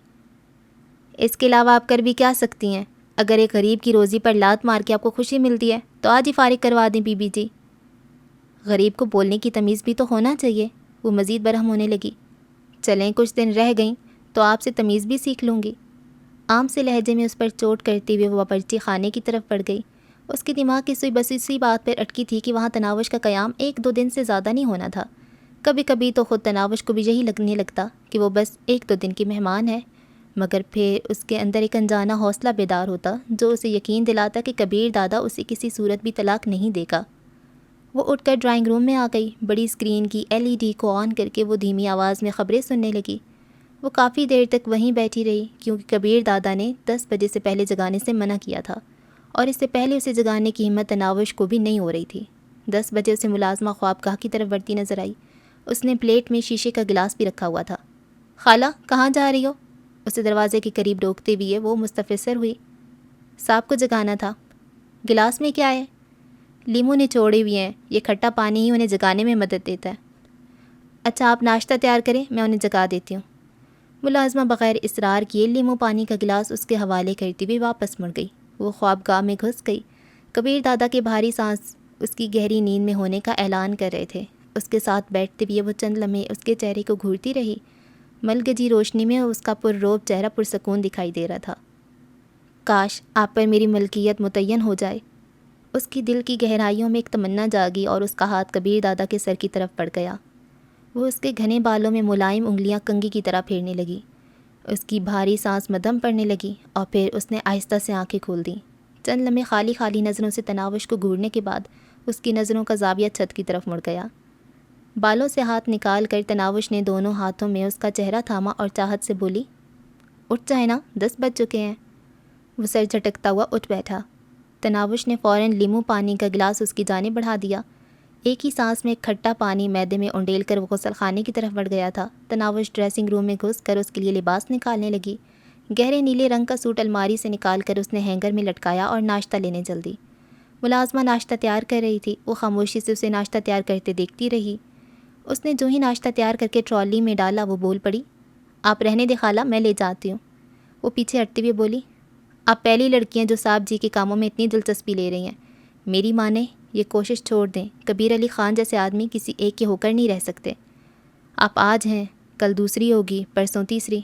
اس کے علاوہ آپ کر بھی کیا سکتی ہیں؟ اگر ایک غریب کی روزی پر لات مار کے آپ کو خوشی ملتی ہے تو آج ہی فارغ کروا دیں بی بی جی۔ غریب کو بولنے کی تمیز بھی تو ہونا چاہیے۔ وہ مزید برہم ہونے لگی۔ چلیں کچھ دن رہ گئیں تو آپ سے تمیز بھی سیکھ لوں گی۔ عام سے لہجے میں اس پر چوٹ کرتے ہوئے وہ باورچی خانے کی طرف بڑھ گئی۔ اس کے دماغ کی سوئی بس اسی بات پر اٹکی تھی کہ وہاں تناوش کا قیام 1-2 دن سے زیادہ نہیں ہونا تھا۔ کبھی کبھی تو خود تناوش کو بھی یہی لگنے لگتا کہ وہ بس 1-2 دن کی مہمان ہے، مگر پھر اس کے اندر ایک انجانہ حوصلہ بیدار ہوتا جو اسے یقین دلاتا کہ کبیر دادا اسے کسی صورت بھی طلاق نہیں دے گا۔ وہ اٹھ کر ڈرائنگ روم میں آ گئی۔ بڑی اسکرین کی LED کو آن کر کے وہ دھیمی آواز میں خبریں سننے لگی۔ وہ کافی دیر تک وہیں بیٹھی رہی کیونکہ کبیر دادا نے 10 بجے سے پہلے جگانے سے منع کیا تھا، اور اس سے پہلے اسے جگانے کی ہمت تناوش کو بھی نہیں ہو رہی تھی۔ 10 بجے اسے ملازمہ خوابگاہ کی طرف بڑھتی نظر آئی۔ اس نے پلیٹ میں شیشے کا گلاس بھی رکھا ہوا تھا۔ خالہ کہاں جا رہی ہو؟ اسے دروازے کے قریب روکتے ہوئے وہ مستفسر ہوئی۔ صاحب کو جگانا تھا۔ گلاس میں کیا ہے؟ لیمو نچوڑے ہوئے ہیں، یہ کھٹا پانی ہی انہیں جگانے میں مدد دیتا ہے۔ اچھا آپ ناشتہ تیار کریں، میں انہیں جگا دیتی ہوں۔ ملازمہ بغیر اصرار کیے لیمو پانی کا گلاس اس کے حوالے کرتی ہوئی واپس مڑ گئی۔ وہ خوابگاہ میں گھس گئی۔ کبیر دادا کے بھاری سانس اس کی گہری نیند میں ہونے کا اعلان کر رہے تھے۔ اس کے ساتھ بیٹھتے ہوئے وہ چند لمحے اس کے چہرے کو گھورتی رہی۔ ملگجی روشنی میں اس کا پرروب چہرہ پرسکون دکھائی دے رہا تھا۔ کاش آپ پر میری ملکیت متعین ہو جائے۔ اس کی دل کی گہرائیوں میں ایک تمنا جاگی اور اس کا ہاتھ کبیر دادا کے سر کی طرف بڑھ گیا۔ وہ اس کے گھنے بالوں میں ملائم انگلیاں کنگھی کی طرح پھیرنے لگی۔ اس کی بھاری سانس مدھم پڑنے لگی اور پھر اس نے آہستہ سے آنکھیں کھول دیں۔ چند لمحے خالی خالی نظروں سے تناوش کو گھورنے کے بعد اس کی نظروں کا زاویہ چھت کی طرف مڑ گیا۔ بالوں سے ہاتھ نکال کر تناوش نے دونوں ہاتھوں میں اس کا چہرہ تھاما اور چاہت سے بولی، اٹھ جائے نا، 10 بج چکے ہیں۔ وہ سر جھٹکتا ہوا اٹھ بیٹھا۔ تناوش نے فوراً لیمو پانی کا گلاس اس کی جانب بڑھا دیا۔ ایک ہی سانس میں کھٹا پانی معدے میں انڈیل کر وہ غسل خانے کی طرف بڑھ گیا تھا۔ تناوش ڈریسنگ روم میں گھس کر اس کے لیے لباس نکالنے لگی۔ گہرے نیلے رنگ کا سوٹ الماری سے نکال کر اس نے ہینگر میں لٹکایا اور ناشتہ لینے چل دی۔ ملازمہ ناشتہ تیار کر رہی تھی، وہ خاموشی سے اسے ناشتہ تیار کرتے دیکھتی رہی۔ اس نے جو ہی ناشتہ تیار کر کے ٹرالی میں ڈالا وہ بول پڑی، آپ رہنے دے خالہ، میں لے جاتی ہوں۔ وہ پیچھے ہٹتے ہوئے بولی، آپ پہلی لڑکی ہیں جو صاحب جی کے کاموں میں اتنی دلچسپی لے رہی ہیں۔ میری ماں نے یہ کوشش چھوڑ دیں، کبیر علی خان جیسے آدمی کسی ایک کے ہو کر نہیں رہ سکتے۔ آپ آج ہیں، کل دوسری ہوگی، پرسوں تیسری۔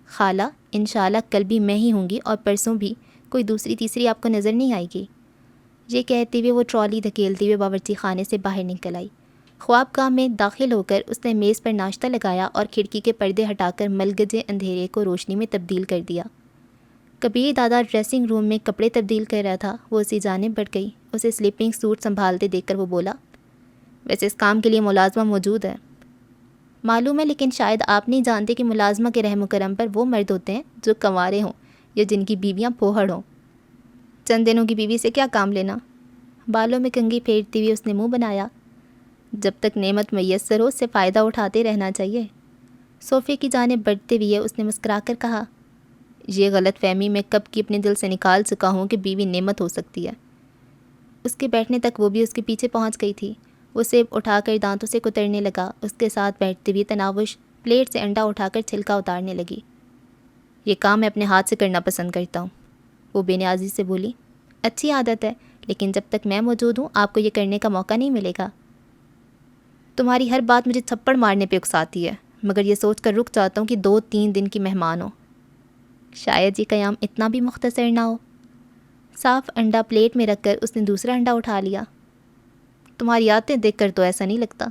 خالہ انشاءاللہ کل بھی میں ہی ہوں گی اور پرسوں بھی، کوئی دوسری تیسری آپ کو نظر نہیں آئے گی۔ یہ کہتے ہوئے وہ ٹرالی دھکیلتے ہوئے باورچی خانے سے باہر نکل آئی۔ خواب گاہ میں داخل ہو کر اس نے میز پر ناشتہ لگایا اور کھڑکی کے پردے ہٹا کر ملگجے اندھیرے کو روشنی میں تبدیل کر دیا۔ کبیر دادا ڈریسنگ روم میں کپڑے تبدیل کر رہا تھا، وہ اسی جانب بڑھ گئی۔ اسے سلیپنگ سوٹ سنبھالتے دیکھ کر وہ بولا، ویسے اس کام کے لیے ملازمہ موجود ہے۔ معلوم ہے، لیکن شاید آپ نہیں جانتے کہ ملازمہ کے رحم و کرم پر وہ مرد ہوتے ہیں جو کنوارے ہوں یا جن کی بیویاں پوہڑ ہوں۔ چند دنوں کی بیوی سے کیا کام لینا؟ بالوں میں کنگھی پھیرتی ہوئی اس نے منہ بنایا، جب تک نعمت میسر ہو اس سے فائدہ اٹھاتے رہنا چاہیے۔ صوفے کی جانب بڑھتے ہوئے اس نے مسکرا کر کہا، یہ غلط فہمی میں کب کی اپنے دل سے نکال چکا ہوں کہ بیوی نعمت ہو سکتی ہے۔ اس کے بیٹھنے تک وہ بھی اس کے پیچھے پہنچ گئی تھی۔ وہ سیب اٹھا کر دانتوں سے کترنے لگا۔ اس کے ساتھ بیٹھتے ہوئے تناوش پلیٹ سے انڈا اٹھا کر چھلکا اتارنے لگی۔ یہ کام میں اپنے ہاتھ سے کرنا پسند کرتا ہوں، وہ بے نیازی سے بولی۔ اچھی عادت ہے، لیکن جب تک میں موجود ہوں آپ کو یہ کرنے کا موقع نہیں ملے گا۔ تمہاری ہر بات مجھے تھپڑ مارنے پہ اکساتی ہے، مگر یہ سوچ کر رک جاتا ہوں کہ 2-3 دن کی مہمان ہو۔ شاید یہ قیام اتنا بھی مختصر نہ ہو۔ صاف انڈا پلیٹ میں رکھ کر اس نے دوسرا انڈا اٹھا لیا۔ تمہاری عادتیں دیکھ کر تو ایسا نہیں لگتا۔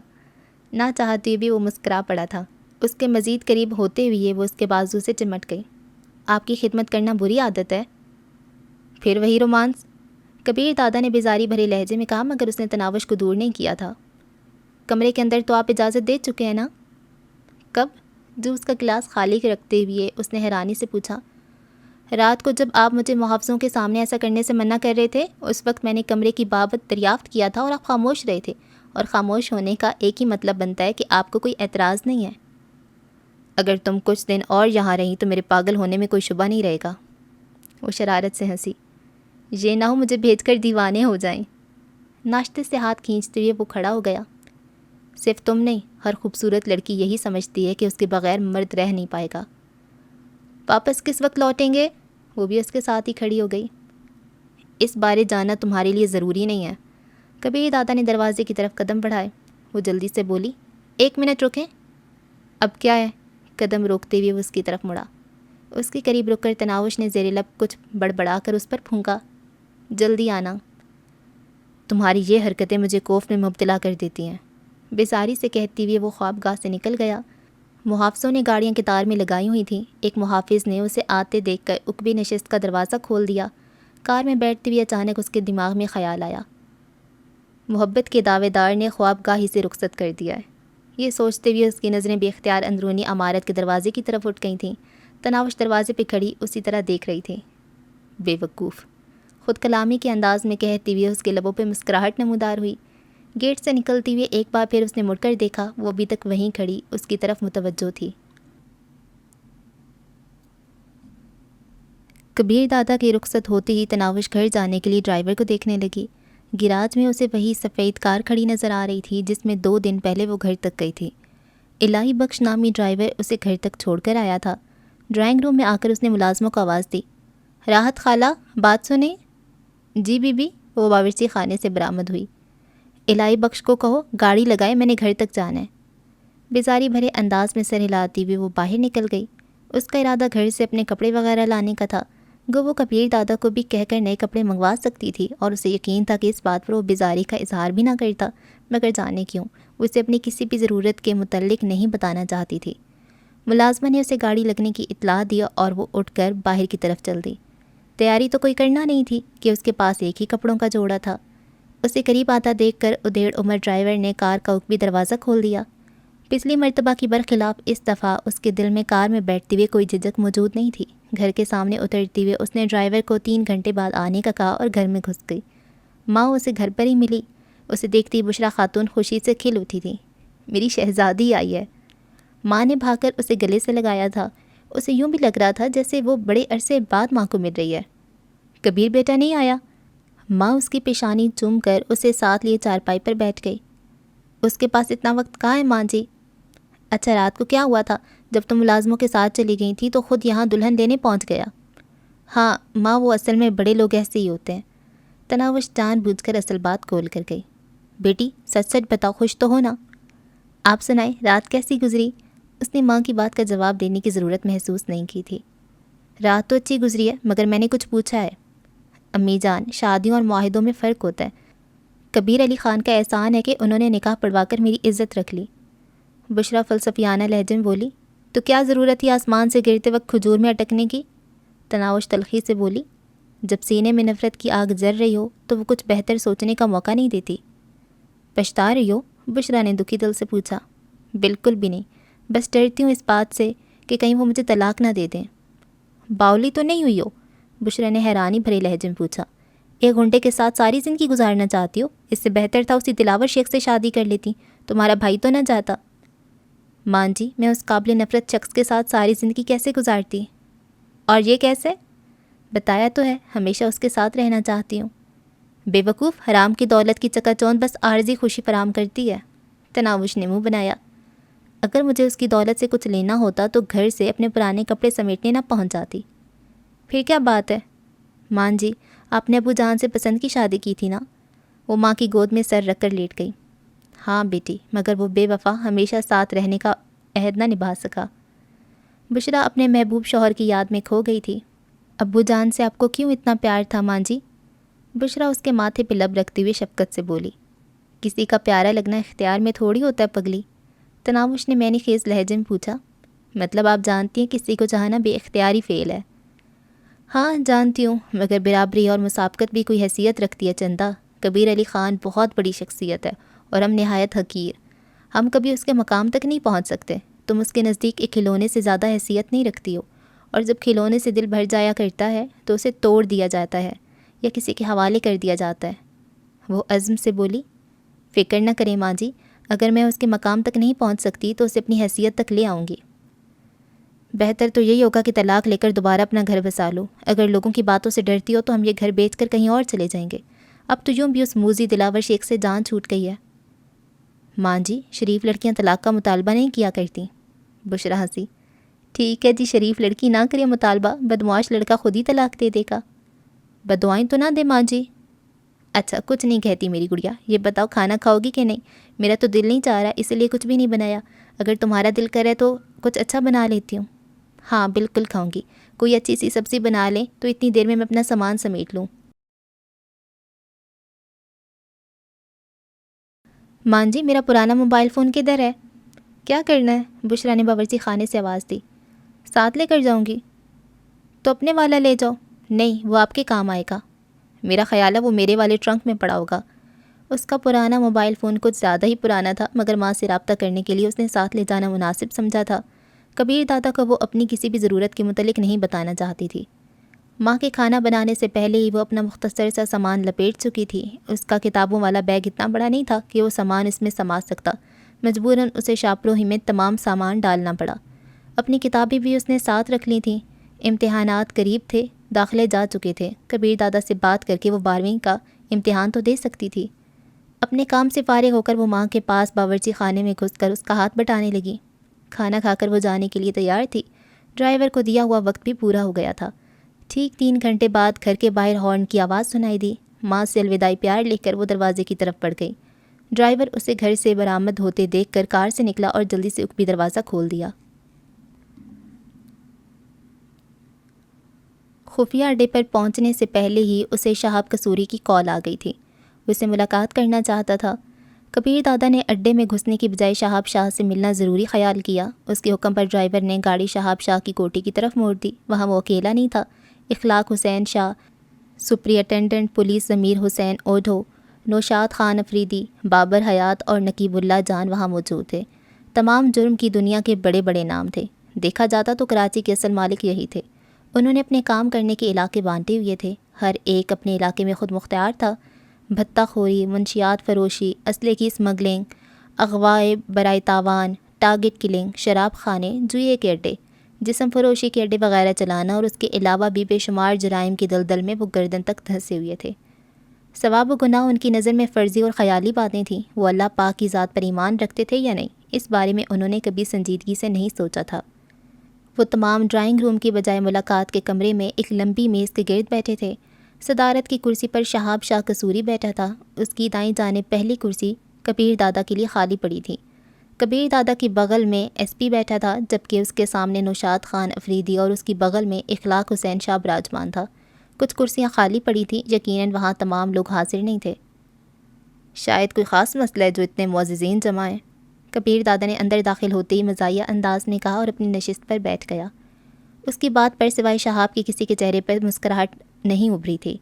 نہ چاہتے بھی وہ مسکرا پڑا تھا۔ اس کے مزید قریب ہوتے ہوئے وہ اس کے بازو سے چمٹ گئی۔ آپ کی خدمت کرنا بری عادت ہے؟ پھر وہی رومانس، کبیر دادا نے بیزاری بھرے لہجے میں کہا، مگر اس نے تناوش کو دور نہیں کیا تھا۔ کمرے کے اندر تو آپ اجازت دے چکے ہیں نا؟ کب؟ جوس کا گلاس خالی رکھتے ہوئے اس نے حیرانی سے پوچھا۔ رات کو جب آپ مجھے محافظوں کے سامنے ایسا کرنے سے منع کر رہے تھے، اس وقت میں نے کمرے کی بابت دریافت کیا تھا اور آپ خاموش رہے تھے، اور خاموش ہونے کا ایک ہی مطلب بنتا ہے کہ آپ کو کوئی اعتراض نہیں ہے۔ اگر تم کچھ دن اور یہاں رہیں تو میرے پاگل ہونے میں کوئی شبہ نہیں رہے گا۔ وہ شرارت سے ہنسی۔ یہ نہ ہو مجھے بھیج کر دیوانے ہو جائیں۔ ناشتے سے ہاتھ کھینچتے ہوئے وہ کھڑا ہو گیا۔ صرف تم نہیں، ہر خوبصورت لڑکی یہی سمجھتی ہے کہ اس کے بغیر مرد رہ نہیں پائے گا۔ واپس کس وقت لوٹیں گے؟ وہ بھی اس کے ساتھ ہی کھڑی ہو گئی۔ اس بارے جاننا تمہارے لیے ضروری نہیں ہے۔ کبیر دادا نے دروازے کی طرف قدم بڑھائے۔ وہ جلدی سے بولی، 1 منٹ رکیں۔ اب کیا ہے؟ قدم روکتے ہوئے وہ اس کی طرف مڑا۔ اس کے قریب رک کر تناوش نے زیر لب کچھ بڑبڑا کر اس پر پھونکا، جلدی آنا۔ تمہاری یہ حرکتیں مجھے خوف میں مبتلا کر دیتی ہیں، بیزاری سے کہتی ہوئے وہ خواب گاہ سے نکل گیا۔ محافظوں نے گاڑیاں قطار میں لگائی ہوئی تھیں۔ ایک محافظ نے اسے آتے دیکھ کر عقبی نشست کا دروازہ کھول دیا۔ کار میں بیٹھتے ہوئے اچانک اس کے دماغ میں خیال آیا، محبت کے دعوے دار نے خواب گاہ ہی سے رخصت کر دیا ہے۔ یہ سوچتے ہوئے اس کی نظریں بے اختیار اندرونی عمارت کے دروازے کی طرف اٹھ گئی تھیں۔ تناوش دروازے پہ کھڑی اسی طرح دیکھ رہی تھی۔ بے وقوف، خود کلامی کے انداز میں کہتی ہوئے اس کے لبوں پہ مسکراہٹ نمودار ہوئی۔ گیٹ سے نکلتی ہوئے ایک بار پھر اس نے مڑ کر دیکھا، وہ ابھی تک وہیں کھڑی اس کی طرف متوجہ تھی۔ کبیر دادا کی رخصت ہوتے ہی تناوش گھر جانے کے لیے ڈرائیور کو دیکھنے لگی۔ گراج میں اسے وہی سفید کار کھڑی نظر آ رہی تھی جس میں 2 دن پہلے وہ گھر تک گئی تھی۔ الہی بخش نامی ڈرائیور اسے گھر تک چھوڑ کر آیا تھا۔ ڈرائنگ روم میں آ کر اس نے ملازموں کو آواز دی، راحت خالہ بات سنیں۔ جی بی بی، وہ باورچی خانے سے برآمد ہوئی۔ الہی بخش کو کہو گاڑی لگائے، میں نے گھر تک جانا ہے۔ بیزاری بھرے انداز میں سر ہلاتی ہوئی وہ باہر نکل گئی۔ اس کا ارادہ گھر سے اپنے کپڑے وغیرہ لانے کا تھا۔ گو وہ کبیر دادا کو بھی کہہ کر نئے کپڑے منگوا سکتی تھی، اور اسے یقین تھا کہ اس بات پر وہ بیزاری کا اظہار بھی نہ کرتا، مگر جانے کیوں وہ اسے اپنی کسی بھی ضرورت کے متعلق نہیں بتانا چاہتی تھی۔ ملازمہ نے اسے گاڑی لگنے کی اطلاع دیا اور وہ اٹھ کر باہر کی طرف چل دی۔ تیاری تو کوئی کرنا نہیں تھی کہ اس کے پاس ایک ہی کپڑوں کا جوڑا تھا۔ اسے قریب آتا دیکھ کر ادھیڑ عمر ڈرائیور نے کار کا عقبی دروازہ کھول دیا۔ پچھلی مرتبہ کی برخلاف اس دفعہ اس کے دل میں کار میں بیٹھتے ہوئے کوئی جھجک موجود نہیں تھی۔ گھر کے سامنے اترتے ہوئے اس نے ڈرائیور کو 3 گھنٹے بعد آنے کا کہا اور گھر میں گھس گئی۔ ماں اسے گھر پر ہی ملی۔ اسے دیکھتی بشرا خاتون خوشی سے کھل اٹھی تھی۔ میری شہزادی آئی ہے۔ ماں نے بھاگ کر اسے گلے سے لگایا تھا۔ اسے یوں بھی لگ رہا تھا جیسے وہ بڑے عرصے بعد ماں کو مل رہی ہے۔ کبیر بیٹا نہیں آیا؟ ماں اس کی پیشانی چوم کر اسے ساتھ لیے چارپائی پر بیٹھ گئی۔ اس کے پاس اتنا وقت کہاں ہے ماں جی؟ اچھا رات کو کیا ہوا تھا؟ جب تم ملازموں کے ساتھ چلی گئی تھی تو خود یہاں دلہن لینے پہنچ گیا۔ ہاں ماں، وہ اصل میں بڑے لوگ ایسے ہی ہوتے ہیں۔ تناوش جان بوجھ کر اصل بات کھول کر گئی۔ بیٹی سچ سچ بتاؤ، خوش تو ہو نا؟ آپ سنائیں، رات کیسی گزری؟ اس نے ماں کی بات کا جواب دینے کی ضرورت محسوس نہیں کی تھی۔ رات تو اچھی گزری ہے، مگر میں نے کچھ پوچھا ہے۔ امی جان، شادیوں اور معاہدوں میں فرق ہوتا ہے۔ کبیر علی خان کا احسان ہے کہ انہوں نے نکاح پڑھوا کر میری عزت رکھ لی۔ بشرا فلسفیانہ لہجے میں بولی۔ تو کیا ضرورت تھی آسمان سے گرتے وقت کھجور میں اٹکنے کی؟ تناوش تلخی سے بولی۔ جب سینے میں نفرت کی آگ جل رہی ہو تو وہ کچھ بہتر سوچنے کا موقع نہیں دیتی۔ پچھتا رہی ہو؟ بشرا نے دکھی دل سے پوچھا۔ بالکل بھی نہیں، بس ڈرتی ہوں اس بات سے کہ کہیں وہ مجھے طلاق نہ دے دیں۔ باولی تو نہیں ہوئی ہو؟ بشرا نے حیرانی بھرے لہجے میں پوچھا۔ ایک گھنٹے کے ساتھ ساری زندگی گزارنا چاہتی ہو؟ اس سے بہتر تھا اسی دلاور شیخ سے شادی کر لیتی، تمہارا بھائی تو نہ جاتا۔ ماں جی، میں اس قابل نفرت شخص کے ساتھ ساری زندگی کیسے گزارتی؟ اور یہ کیسے؟ بتایا تو ہے، ہمیشہ اس کے ساتھ رہنا چاہتی ہوں۔ بے وقوف، حرام کی دولت کی چکا چوند بس عارضی خوشی فراہم کرتی ہے۔ تناوش نے منہ بنایا۔ اگر مجھے اس کی دولت سے کچھ لینا ہوتا تو گھر سے اپنے پرانے کپڑے سمیٹنے نہ پہنچ جاتی۔ پھر کیا بات ہے؟ ماں جی، آپ نے ابو جان سے پسند کی شادی کی تھی نا؟ وہ ماں کی گود میں سر رکھ کر لیٹ گئی۔ ہاں بیٹی، مگر وہ بے وفا ہمیشہ ساتھ رہنے کا عہد نہ نبھا سکا۔ بشرا اپنے محبوب شوہر کی یاد میں کھو گئی تھی۔ ابو جان سے آپ کو کیوں اتنا پیار تھا ماں جی؟ بشرا اس کے ماتھے پہ لب رکھتے ہوئے شفقت سے بولی۔ کسی کا پیارا لگنا اختیار میں تھوڑی ہوتا ہے پگلی۔ تناوش نے معنی خیز لہجے میں پوچھا۔ مطلب آپ جانتی ہیں کسی کو چاہنا بے اختیاری فعل ہے؟ ہاں جانتی ہوں، مگر برابری اور مسابقت بھی کوئی حیثیت رکھتی ہے چندہ۔ کبیر علی خان بہت بڑی شخصیت ہے اور ہم نہایت حقیر۔ ہم کبھی اس کے مقام تک نہیں پہنچ سکتے۔ تم اس کے نزدیک ایک کھلونے سے زیادہ حیثیت نہیں رکھتی ہو، اور جب کھلونے سے دل بھر جایا کرتا ہے تو اسے توڑ دیا جاتا ہے یا کسی کے حوالے کر دیا جاتا ہے۔ وہ عزم سے بولی۔ فکر نہ کریں ماں جی، اگر میں اس کے مقام تک نہیں پہنچ سکتی تو اسے اپنی حیثیت تک لے آؤں گی۔ بہتر تو یہی ہوگا کہ طلاق لے کر دوبارہ اپنا گھر بسا لو۔ اگر لوگوں کی باتوں سے ڈرتی ہو تو ہم یہ گھر بیچ کر کہیں اور چلے جائیں گے۔ اب تو یوں بھی اس موذی دلاور شیخ سے جان چھوٹ گئی ہے۔ ماں جی، شریف لڑکیاں طلاق کا مطالبہ نہیں کیا کرتی۔ بشرا ہنسی۔ ٹھیک ہے جی، شریف لڑکی نہ کرے مطالبہ، بدمعاش لڑکا خود ہی طلاق دے دے گا۔ بددعائیں تو نہ دے ماں جی۔ اچھا کچھ نہیں کہتی میری گڑیا، یہ بتاؤ کھانا کھاؤ گی کہ نہیں؟ میرا تو دل نہیں چاہ رہا، اس لیے کچھ بھی نہیں بنایا۔ اگر تمہارا دل کرے تو کچھ اچھا بنا لیتی ہوں۔ ہاں بالکل کھاؤں گی، کوئی اچھی سی سبزی بنا لیں تو اتنی دیر میں اپنا سامان سمیٹ لوں۔ ماں جی، میرا پرانا موبائل فون کدھر ہے؟ کیا کرنا ہے؟ بشرا نے باورچی خانے سے آواز دی۔ ساتھ لے کر جاؤں گی؟ تو اپنے والا لے جاؤ۔ نہیں، وہ آپ کے کام آئے گا۔ میرا خیال ہے وہ میرے والے ٹرنک میں پڑا ہوگا۔ اس کا پرانا موبائل فون کچھ زیادہ ہی پرانا تھا، مگر ماں سے رابطہ کرنے کے لیے اس نے ساتھ لے جانا مناسب سمجھا تھا۔ کبیر دادا کو وہ اپنی کسی بھی ضرورت کے متعلق نہیں بتانا چاہتی تھی۔ ماں کے کھانا بنانے سے پہلے ہی وہ اپنا مختصر سا سامان لپیٹ چکی تھی۔ اس کا کتابوں والا بیگ اتنا بڑا نہیں تھا کہ وہ سامان اس میں سما سکتا، مجبوراً اسے شاپروں ہی میں تمام سامان ڈالنا پڑا۔ اپنی کتابیں بھی اس نے ساتھ رکھ لی تھیں۔ امتحانات قریب تھے، داخلے جا چکے تھے۔ کبیر دادا سے بات کر کے وہ 12ویں کا امتحان تو دے سکتی تھی۔ اپنے کام سے فارغ ہو کر وہ ماں کے پاس باورچی خانے میں گھس کر اس کا ہاتھ بٹانے لگی۔ کھانا کھا کر وہ جانے کے لیے تیار تھی۔ ڈرائیور کو دیا ہوا وقت بھی پورا ہو گیا تھا۔ ٹھیک 3 گھنٹے بعد گھر کے باہر ہارن کی آواز سنائی دی۔ ماں سے الوداعی پیار لے کر وہ دروازے کی طرف بڑھ گئی۔ ڈرائیور اسے گھر سے برآمد ہوتے دیکھ کر کار سے نکلا اور جلدی سے عقبی دروازہ کھول دیا۔ خفیہ اڈے پر پہنچنے سے پہلے ہی اسے شہاب قصوری کی کال آ گئی تھی۔ وہ اسے ملاقات کرنا چاہتا تھا۔ کبیر دادا نے اڈے میں گھسنے کی بجائے شہاب شاہ سے ملنا ضروری خیال کیا۔ اس کے حکم پر ڈرائیور نے گاڑی شہاب شاہ کی کوٹھی کی طرف موڑ دی۔ وہاں وہ اکیلا نہیں تھا۔ اخلاق حسین شاہ، سپرنٹنڈنٹ پولیس ضمیر حسین اوڈھو، نوشاد خان افریدی، بابر حیات اور نقیب اللہ جان وہاں موجود تھے۔ تمام جرم کی دنیا کے بڑے بڑے نام تھے۔ دیکھا جاتا تو کراچی کے اصل مالک یہی تھے۔ انہوں نے اپنے کام کرنے کے علاقے بانٹے ہوئے تھے۔ ہر ایک اپنے علاقے میں خود مختار تھا۔ بھتہ خوری، منشیات فروشی، اسلحے کی اسمگلنگ، اغوائے برائے تاوان، ٹارگٹ کلنگ، شراب خانے، جوئے کے اڈے، جسم فروشی کے اڈے وغیرہ چلانا اور اس کے علاوہ بھی بے شمار جرائم کی دلدل میں وہ گردن تک دھنسے ہوئے تھے۔ ثواب و گناہ ان کی نظر میں فرضی اور خیالی باتیں تھیں۔ وہ اللہ پاک کی ذات پر ایمان رکھتے تھے یا نہیں، اس بارے میں انہوں نے کبھی سنجیدگی سے نہیں سوچا تھا۔ وہ تمام ڈرائنگ روم کی بجائے ملاقات کے کمرے میں ایک لمبی میز کے گرد بیٹھے تھے۔ صدارت کی کرسی پر شہاب شاہ قصوری بیٹھا تھا۔ اس کی دائیں جانب پہلی کرسی کبیر دادا کے لیے خالی پڑی تھی۔ کبیر دادا کی بغل میں ایس پی بیٹھا تھا، جبکہ اس کے سامنے نوشاد خان افریدی اور اس کی بغل میں اخلاق حسین شاہ براجمان تھا۔ کچھ کرسیاں خالی پڑی تھیں، یقیناً وہاں تمام لوگ حاضر نہیں تھے۔ شاید کوئی خاص مسئلہ ہے جو اتنے معززین جمع ہیں، کبیر دادا نے اندر داخل ہوتے ہی مزاحیہ انداز میں کہا اور اپنی نشست پر بیٹھ گیا۔ اس کی بات پر سوائے شہاب کی کسی کے چہرے پر مسکراہٹ نہیں ابھری تھی۔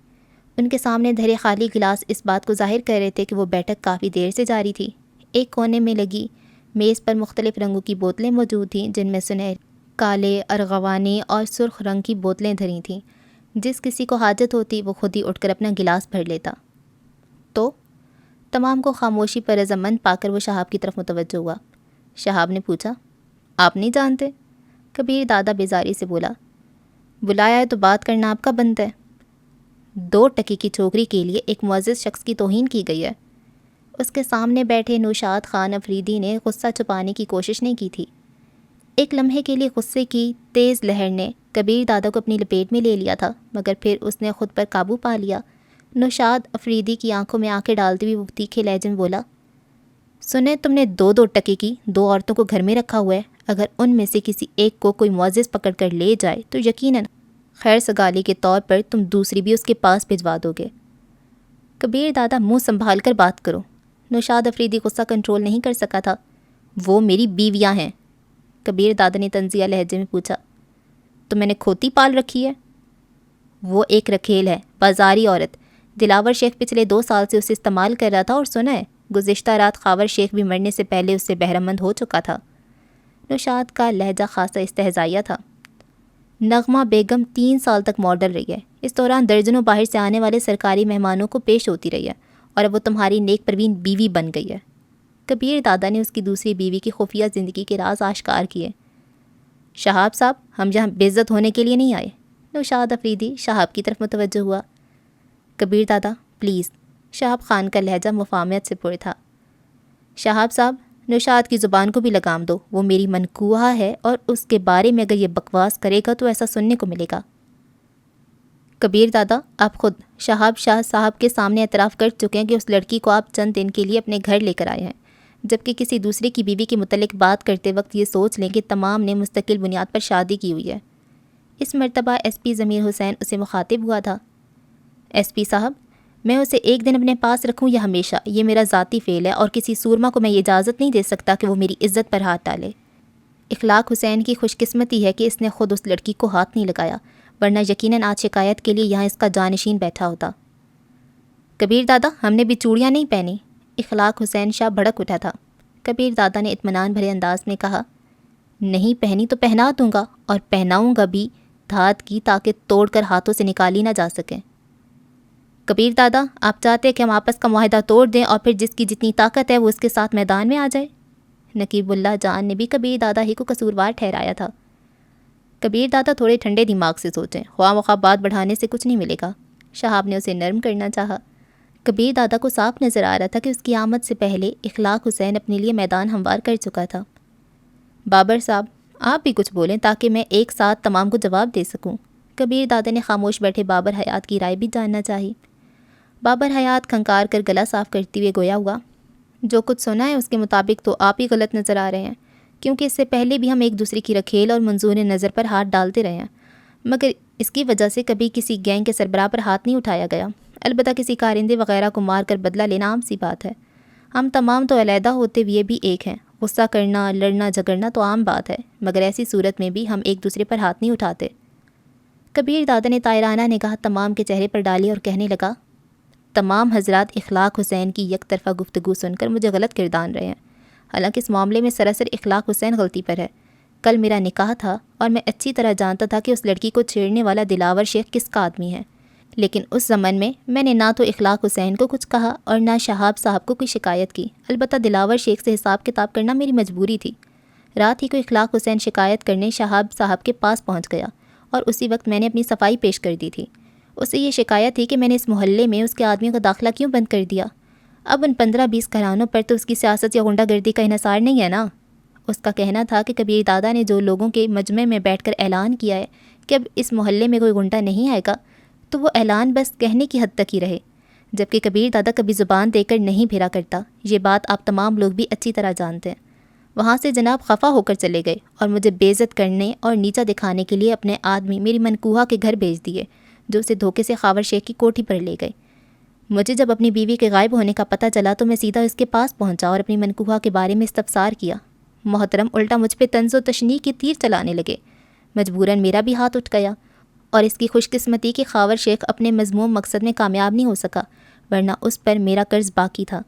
ان کے سامنے دھرے خالی گلاس اس بات کو ظاہر کر رہے تھے کہ وہ بیٹھک کافی دیر سے جاری تھی۔ ایک کونے میں لگی میز پر مختلف رنگوں کی بوتلیں موجود تھیں، جن میں سنہرے، کالے، ارغوانی اور سرخ رنگ کی بوتلیں دھری تھیں۔ جس کسی کو حاجت ہوتی وہ خود ہی اٹھ کر اپنا گلاس بھر لیتا۔ تو تمام کو خاموشی پر رضامند پا کر وہ شہاب کی طرف متوجہ ہوا۔ شہاب نے پوچھا، آپ نہیں جانتے؟ کبیر دادا بیزاری سے بولا، بلایا ہے تو بات کرنا آپ کا بنتا ہے۔ 2 ٹکے کی چھوکری کے لیے ایک معزز شخص کی توہین کی گئی ہے۔ اس کے سامنے بیٹھے نوشاد خان افریدی نے غصہ چھپانے کی کوشش نہیں کی تھی۔ ایک لمحے کے لیے غصے کی تیز لہر نے کبیر دادا کو اپنی لپیٹ میں لے لیا تھا، مگر پھر اس نے خود پر قابو پا لیا۔ نوشاد افریدی کی آنکھوں میں آنکھیں ڈالتے ہوئے وہ تیکھے لہجے میں بولا، سنے تم نے 2 ٹکے کی 2 عورتوں کو گھر میں رکھا ہوا ہے۔ اگر ان میں سے کسی ایک کو کوئی معزز پکڑ کر لے جائے تو یقیناً خیر سگالی کے طور پر تم دوسری بھی اس کے پاس بھجوا دو گے۔ کبیر دادا، منہ سنبھال کر بات کرو۔ نوشاد افریدی غصہ کنٹرول نہیں کر سکا تھا۔ وہ میری بیویاں ہیں۔ کبیر دادا نے طنزیہ لہجے میں پوچھا، تو میں نے کھوتی پال رکھی ہے؟ وہ ایک رکھیل ہے، بازاری عورت۔ دلاور شیخ پچھلے 2 سال سے اسے استعمال کر رہا تھا، اور سنا ہے گزشتہ رات خاور شیخ بھی مرنے سے پہلے اس سے بہرمند ہو چکا تھا۔ نوشاد کا لہجہ خاصا استہزائیہ تھا۔ نغمہ بیگم 3 سال تک ماڈل رہی ہے۔ اس دوران درجنوں باہر سے آنے والے سرکاری مہمانوں کو پیش ہوتی رہی ہے، اور اب وہ تمہاری نیک پروین بیوی بن گئی ہے۔ کبیر دادا نے اس کی دوسری بیوی کی خفیہ زندگی کے راز آشکار کیے۔ شہاب صاحب، ہم یہاں بے عزت ہونے کے لیے نہیں آئے۔ نوشاد افریدی شہاب کی طرف متوجہ ہوا۔ کبیر دادا پلیز۔ شہاب خان کا لہجہ مفاہمت سے پر تھا۔ شہاب صاحب، نوشاد کی زبان کو بھی لگام دو، وہ میری منکوحہ ہے، اور اس کے بارے میں اگر یہ بکواس کرے گا تو ایسا سننے کو ملے گا۔ کبیر دادا، آپ خود شہاب شاہ صاحب کے سامنے اعتراف کر چکے ہیں کہ اس لڑکی کو آپ چند دن کے لیے اپنے گھر لے کر آئے ہیں، جبکہ کسی دوسرے کی بیوی کے متعلق بات کرتے وقت یہ سوچ لیں کہ تمام نے مستقل بنیاد پر شادی کی ہوئی ہے۔ اس مرتبہ ایس پی ضمیر حسین اسے مخاطب ہوا تھا۔ ایس پی صاحب، میں اسے ایک دن اپنے پاس رکھوں یا ہمیشہ، یہ میرا ذاتی فعل ہے، اور کسی سورما کو میں یہ اجازت نہیں دے سکتا کہ وہ میری عزت پر ہاتھ ڈالے۔ اخلاق حسین کی خوش قسمتی ہے کہ اس نے خود اس لڑکی کو ہاتھ نہیں لگایا، ورنہ یقیناً آج شکایت کے لیے یہاں اس کا جانشین بیٹھا ہوتا۔ کبیر دادا، ہم نے بھی چوڑیاں نہیں پہنی۔ اخلاق حسین شاہ بھڑک اٹھا تھا۔ کبیر دادا نے اطمینان بھرے انداز میں کہا، نہیں پہنی تو پہنا دوں گا، اور پہناؤں گا بھی دھات کی، تاکہ توڑ کر ہاتھوں سے نکالی نہ جا سکیں۔ کبیر دادا، آپ چاہتے ہیں کہ ہم آپس کا معاہدہ توڑ دیں اور پھر جس کی جتنی طاقت ہے وہ اس کے ساتھ میدان میں آ جائے؟ نقیب اللہ جان نے بھی کبیر دادا ہی کو قصوروار ٹھہرایا تھا۔ کبیر دادا، تھوڑے ٹھنڈے دماغ سے سوچیں، خواہ مخواہ بات بڑھانے سے کچھ نہیں ملے گا۔ شہاب نے اسے نرم کرنا چاہا۔ کبیر دادا کو صاف نظر آ رہا تھا کہ اس کی آمد سے پہلے اخلاق حسین اپنے لیے میدان ہموار کر چکا تھا۔ بابر صاحب، آپ بھی کچھ بولیں تاکہ میں ایک ساتھ تمام کو جواب دے سکوں۔ کبیر دادا نے خاموش بیٹھے بابر حیات کی رائے بھی جاننا چاہی۔ بابر حیات کھنکار کر گلا صاف کرتے ہوئے گویا ہوا، جو کچھ سنا ہے اس کے مطابق تو آپ ہی غلط نظر آ رہے ہیں، کیونکہ اس سے پہلے بھی ہم ایک دوسرے کی رکھیل اور منظور نظر پر ہاتھ ڈالتے رہے ہیں، مگر اس کی وجہ سے کبھی کسی گینگ کے سربراہ پر ہاتھ نہیں اٹھایا گیا۔ البتہ کسی کارندے وغیرہ کو مار کر بدلہ لینا عام سی بات ہے۔ ہم تمام تو علیحدہ ہوتے ہوئے بھی ایک ہیں، غصہ کرنا، لڑنا جھگڑنا تو عام بات ہے، مگر ایسی صورت میں بھی ہم ایک دوسرے پر ہاتھ نہیں اٹھاتے۔ کبیر دادا نے طائرانہ نگاہ تمام کے چہرے پر ڈالی اور کہنے لگا، تمام حضرات اخلاق حسین کی یک طرفہ گفتگو سن کر مجھے غلط گردان رہے ہیں، حالانکہ اس معاملے میں سراسر اخلاق حسین غلطی پر ہے۔ کل میرا نکاح تھا اور میں اچھی طرح جانتا تھا کہ اس لڑکی کو چھیڑنے والا دلاور شیخ کس کا آدمی ہے، لیکن اس زمن میں نے نہ تو اخلاق حسین کو کچھ کہا اور نہ شہاب صاحب کو کوئی شکایت کی۔ البتہ دلاور شیخ سے حساب کتاب کرنا میری مجبوری تھی۔ رات ہی کو اخلاق حسین شکایت کرنے شہاب صاحب کے پاس پہنچ گیا اور اسی وقت میں نے اپنی صفائی پیش کر دی تھی۔ اسے یہ شکایت تھی کہ میں نے اس محلے میں اس کے آدمیوں کا داخلہ کیوں بند کر دیا۔ اب ان 15-20 گھرانوں پر تو اس کی سیاست یا غنڈہ گردی کا انحصار نہیں ہے نا۔ اس کا کہنا تھا کہ کبیر دادا نے جو لوگوں کے مجمع میں بیٹھ کر اعلان کیا ہے کہ اب اس محلے میں کوئی غنڈہ نہیں آئے گا، تو وہ اعلان بس کہنے کی حد تک ہی رہے، جبکہ کبیر دادا کبھی زبان دے کر نہیں پھیرا کرتا۔ یہ بات آپ تمام لوگ بھی اچھی طرح جانتے ہیں۔ وہاں سے جناب خفا ہو کر چلے گئے اور مجھے بے عزت کرنے اور نیچا دکھانے کے لیے اپنے آدمی میری منکوہا کے گھر بھیج دیے، جو اسے دھوکے سے خاور شیخ کی کوٹھی پر لے گئے۔ مجھے جب اپنی بیوی کے غائب ہونے کا پتہ چلا تو میں سیدھا اس کے پاس پہنچا اور اپنی منکوہا کے بارے میں استفسار کیا۔ محترم الٹا مجھ پہ طنز و تشنیع کی تیر چلانے لگے۔ مجبوراً میرا بھی ہاتھ اٹھ گیا اور اس کی خوش قسمتی کہ خاور شیخ اپنے مذموم مقصد میں کامیاب نہیں ہو سکا، ورنہ اس پر میرا قرض باقی تھا۔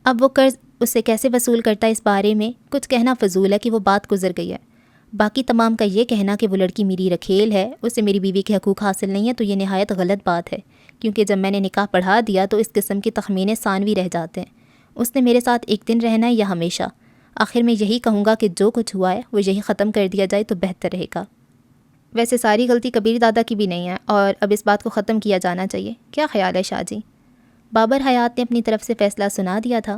اب وہ قرض اس سے کیسے وصول کرتا اس بارے میں کچھ کہنا فضول ہے کہ وہ بات گزر گئی ہے۔ باقی تمام کا یہ کہنا کہ وہ لڑکی میری رکھیل ہے، اسے میری بیوی کے حقوق حاصل نہیں ہے، تو یہ نہایت غلط بات ہے، کیونکہ جب میں نے نکاح پڑھا دیا تو اس قسم کے تخمینے ثانوی رہ جاتے ہیں۔ اس نے میرے ساتھ ایک دن رہنا ہے یا ہمیشہ؟ آخر میں یہی کہوں گا کہ جو کچھ ہوا ہے وہ یہی ختم کر دیا جائے تو بہتر رہے گا۔ ویسے ساری غلطی کبیر دادا کی بھی نہیں ہے اور اب اس بات کو ختم کیا جانا چاہیے، کیا خیال ہے شاہ جی؟ بابر حیات نے اپنی طرف سے فیصلہ سنا دیا تھا۔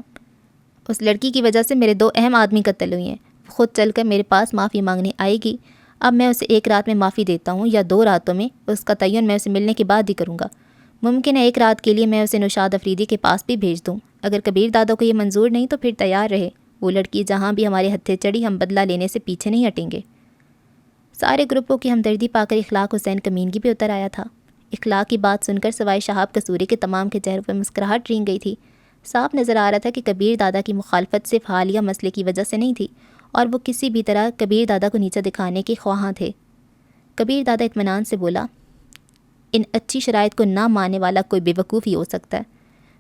اس لڑکی کی وجہ سے میرے 2 اہم آدمی قتل ہوئے ہیں، خود چل کر میرے پاس معافی مانگنے آئے گی۔ اب میں اسے 1 رات میں معافی دیتا ہوں یا 2 راتوں میں، اس کا تعین میں اسے ملنے کے بعد ہی کروں گا۔ ممکن ہے 1 رات کے لیے میں اسے نوشاد افریدی کے پاس بھی بھیج دوں۔ اگر کبیر دادا کو یہ منظور نہیں تو پھر تیار رہے، وہ لڑکی جہاں بھی ہمارے ہتھے چڑھی ہم بدلہ لینے سے پیچھے نہیں ہٹیں گے۔ سارے گروپوں کی ہمدردی پا کر اخلاق حسین کمینگی پہ اتر آیا تھا۔ اخلاق کی بات سن کر سوائے شہاب قصوری کے تمام کے چہروں پہ مسکراہٹ رینگ گئی تھی۔ صاف نظر آ رہا تھا کہ کبیر دادا کی مخالفت صرف حالیہ مسئلے کی وجہ سے نہیں تھی اور وہ کسی بھی طرح کبیر دادا کو نیچا دکھانے کے خواہاں تھے۔ کبیر دادا اطمینان سے بولا، ان اچھی شرائط کو نہ ماننے والا کوئی بے وقوف ہی ہو سکتا ہے۔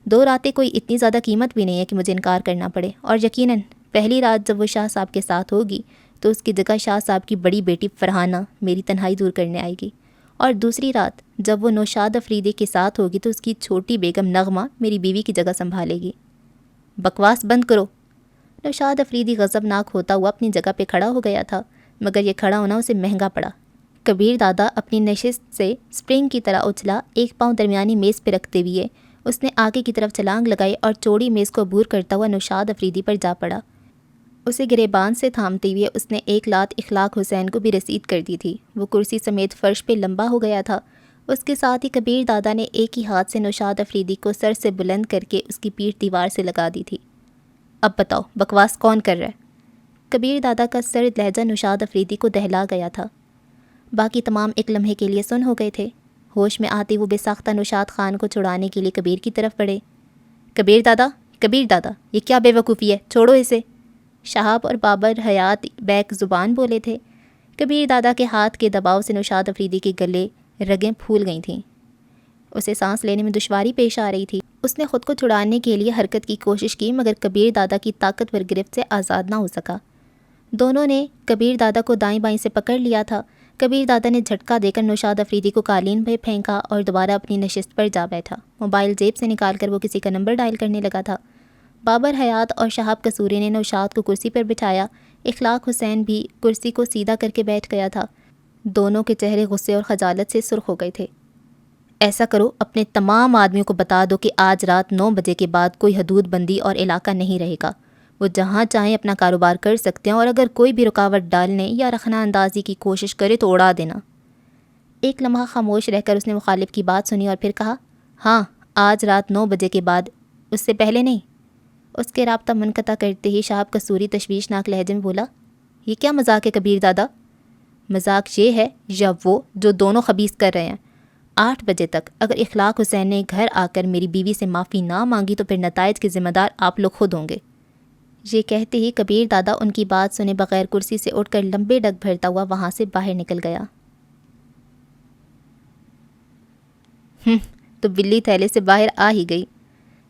2 راتیں کوئی اتنی زیادہ قیمت بھی نہیں ہے کہ مجھے انکار کرنا پڑے، اور یقیناً پہلی رات جب وہ شاہ صاحب کے ساتھ ہوگی تو اس کی جگہ شاہ صاحب کی بڑی بیٹی فرحانہ میری تنہائی دور کرنے آئے گی، اور دوسری رات جب وہ نوشاد افریدی کے ساتھ ہوگی تو اس کی چھوٹی بیگم نغمہ میری بیوی کی جگہ سنبھالے گی۔ بکواس بند کرو۔ نوشاد افریدی غضبناک ہوتا ہوا اپنی جگہ پہ کھڑا ہو گیا تھا، مگر یہ کھڑا ہونا اسے مہنگا پڑا۔ کبیر دادا اپنی نشست سے سپرنگ کی طرح اچھلا، ایک پاؤں درمیانی میز پہ رکھتے ہوئے اس نے آگے کی طرف چھلانگ لگائی اور چوڑی میز کو عبور کرتا ہوا نوشاد افریدی پر جا پڑا۔ اسے گریبان سے تھامتے ہوئے اس نے 1 لات اخلاق حسین کو بھی رسید کر دی تھی۔ وہ کرسی سمیت فرش پہ لمبا ہو گیا تھا۔ اس کے ساتھ ہی کبیر دادا نے ایک ہی ہاتھ سے نوشاد افریدی کو سر سے بلند کر کے اس کی پیٹھ دیوار سے لگا دی تھی۔ اب بتاؤ بکواس کون کر رہا ہے؟ کبیر دادا کا سرد لہجہ نوشاد افریدی کو دہلا گیا تھا۔ باقی تمام ایک لمحے کے لیے سن ہو گئے تھے۔ ہوش میں آتے وہ بے ساختہ نوشاد خان کو چھڑانے کے لیے کبیر کی طرف بڑھے۔ کبیر دادا یہ کیا بے وقوفی ہے، چھوڑو اسے۔ شہاب اور بابر حیات بیک زبان بولے تھے۔ کبیر دادا کے ہاتھ کے دباؤ سے نوشاد افریدی کے گلے رگیں پھول گئی تھیں، اسے سانس لینے میں دشواری پیش آ رہی تھی۔ اس نے خود کو چھڑانے کے لیے حرکت کی کوشش کی، مگر کبیر دادا کی طاقتور گرفت سے آزاد نہ ہو سکا۔ دونوں نے کبیر دادا کو دائیں بائیں سے پکڑ لیا تھا۔ کبیر دادا نے جھٹکا دے کر نوشاد افریدی کو قالین پہ پھینکا اور دوبارہ اپنی نشست پر جا بیٹھا۔ موبائل جیب سے نکال کر وہ کسی کا نمبر ڈائل کرنے لگا تھا۔ بابر حیات اور شہاب قصوری نے نوشاد کو کرسی پر بٹھایا۔ اخلاق حسین بھی کرسی کو سیدھا کر کے بیٹھ گیا تھا۔ دونوں کے چہرے غصے اور خجالت سے سرخ ہو گئے تھے۔ ایسا کرو، اپنے تمام آدمیوں کو بتا دو کہ آج رات 9 بجے کے بعد کوئی حدود بندی اور علاقہ نہیں رہے گا۔ وہ جہاں چاہیں اپنا کاروبار کر سکتے ہیں، اور اگر کوئی بھی رکاوٹ ڈالنے یا رخنہ اندازی کی کوشش کرے تو اڑا دینا۔ ایک لمحہ خاموش رہ کر اس نے مخالف کی بات سنی اور پھر کہا، ہاں آج رات 9 بجے کے بعد، اس سے پہلے نہیں۔ اس کے رابطہ منقطع کرتے ہی شہاب قصوری تشویشناک لہجے میں بولا، یہ کیا مذاق ہے کبیر دادا؟ مذاق یہ ہے یا وہ جو دونوں خبیث کر رہے ہیں۔ 8 بجے تک اگر اخلاق حسین نے گھر آ کر میری بیوی سے معافی نہ مانگی تو پھر نتائج کے ذمہ دار آپ لوگ خود ہوں گے۔ یہ کہتے ہی کبیر دادا ان کی بات سنے بغیر کرسی سے اٹھ کر لمبے ڈگ بھرتا ہوا وہاں سے باہر نکل گیا۔ تو بلی تھیلے سے باہر آ ہی گئی۔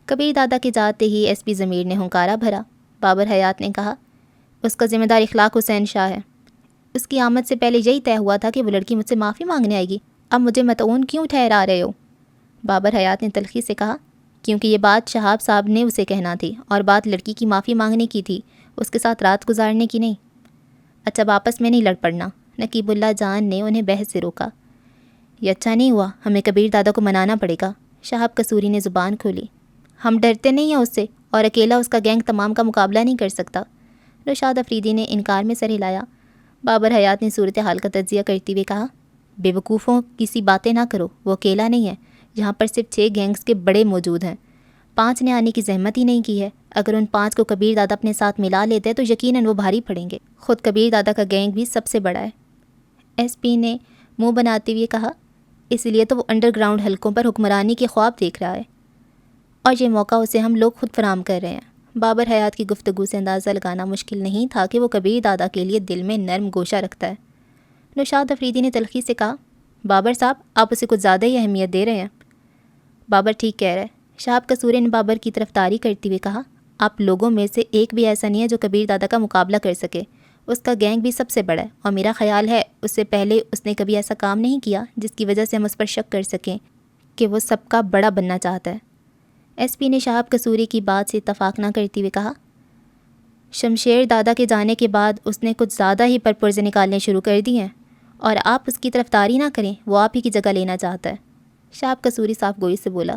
کبیر دادا کے جاتے ہی ایس پی ضمیر نے ہنکارا بھرا۔ بابر حیات نے کہا، اس کا ذمہ دار اخلاق حسین شاہ ہے۔ اس کی آمد سے پہلے یہی طے ہوا تھا کہ وہ لڑکی مجھ سے معافی مانگنے آئے گی، اب مجھے مطعون کیوں ٹھہرا رہے ہو؟ بابر حیات نے تلخی سے کہا، کیونکہ یہ بات شہاب صاحب نے اسے کہنا تھی اور بات لڑکی کی معافی مانگنے کی تھی، اس کے ساتھ رات گزارنے کی نہیں۔ اچھا اب آپس میں نہیں لڑ پڑنا، نقیب اللہ جان نے انہیں بحث سے روکا۔ یہ اچھا نہیں ہوا، ہمیں کبیر دادا کو منانا پڑے گا۔ شہاب قصوری نے زبان کھولی۔ ہم ڈرتے نہیں ہیں اس سے، اور اکیلا اس کا گینگ تمام کا مقابلہ نہیں کر سکتا۔ نوشاد افریدی نے انکار میں سر ہلایا۔ بابر حیات نے صورتحال کا تجزیہ کرتے ہوئے کہا، بے وقوفوں کسی باتیں نہ کرو، وہ اکیلا نہیں ہے، یہاں پر صرف 6 گینگز کے بڑے موجود ہیں، 5 نے آنے کی زحمت ہی نہیں کی ہے۔ اگر ان 5 کو کبیر دادا اپنے ساتھ ملا لیتے تو یقیناً وہ بھاری پڑیں گے۔ خود کبیر دادا کا گینگ بھی سب سے بڑا ہے۔ ایس پی نے منہ بناتے ہوئے کہا، اس لیے تو وہ انڈر گراؤنڈ حلقوں پر حکمرانی کے خواب دیکھ رہا ہے، اور یہ موقع اسے ہم لوگ خود فراہم کر رہے ہیں۔ بابر حیات کی گفتگو سے اندازہ لگانا مشکل نہیں تھا کہ وہ کبیر دادا کے لیے دل میں نرم گوشہ رکھتا ہے۔ نوشاد افریدی نے تلخی سے کہا، بابر صاحب آپ اسے کچھ زیادہ ہی اہمیت دے رہے ہیں۔ بابر ٹھیک کہہ رہے۔ شہاب قصوری نے بابر کی طرفداری کرتے ہوئے کہا، آپ لوگوں میں سے ایک بھی ایسا نہیں ہے جو کبیر دادا کا مقابلہ کر سکے، اس کا گینگ بھی سب سے بڑا ہے، اور میرا خیال ہے اس سے پہلے اس نے کبھی ایسا کام نہیں کیا جس کی وجہ سے ہم اس پر شک کر سکیں کہ وہ سب کا بڑا بننا چاہتا ہے۔ ایس پی نے شہاب قصوری کی بات سے اتفاق نہ کرتے ہوئے کہا، شمشیر دادا کے جانے کے بعد اس نے کچھ زیادہ ہی پرپرزے نکالنے شروع کر دی ہیں، اور آپ اس کی طرفداری نہ کریں، وہ آپ ہی کی جگہ لینا چاہتا ہے۔ شہاب قصوری صاف گوئی سے بولا،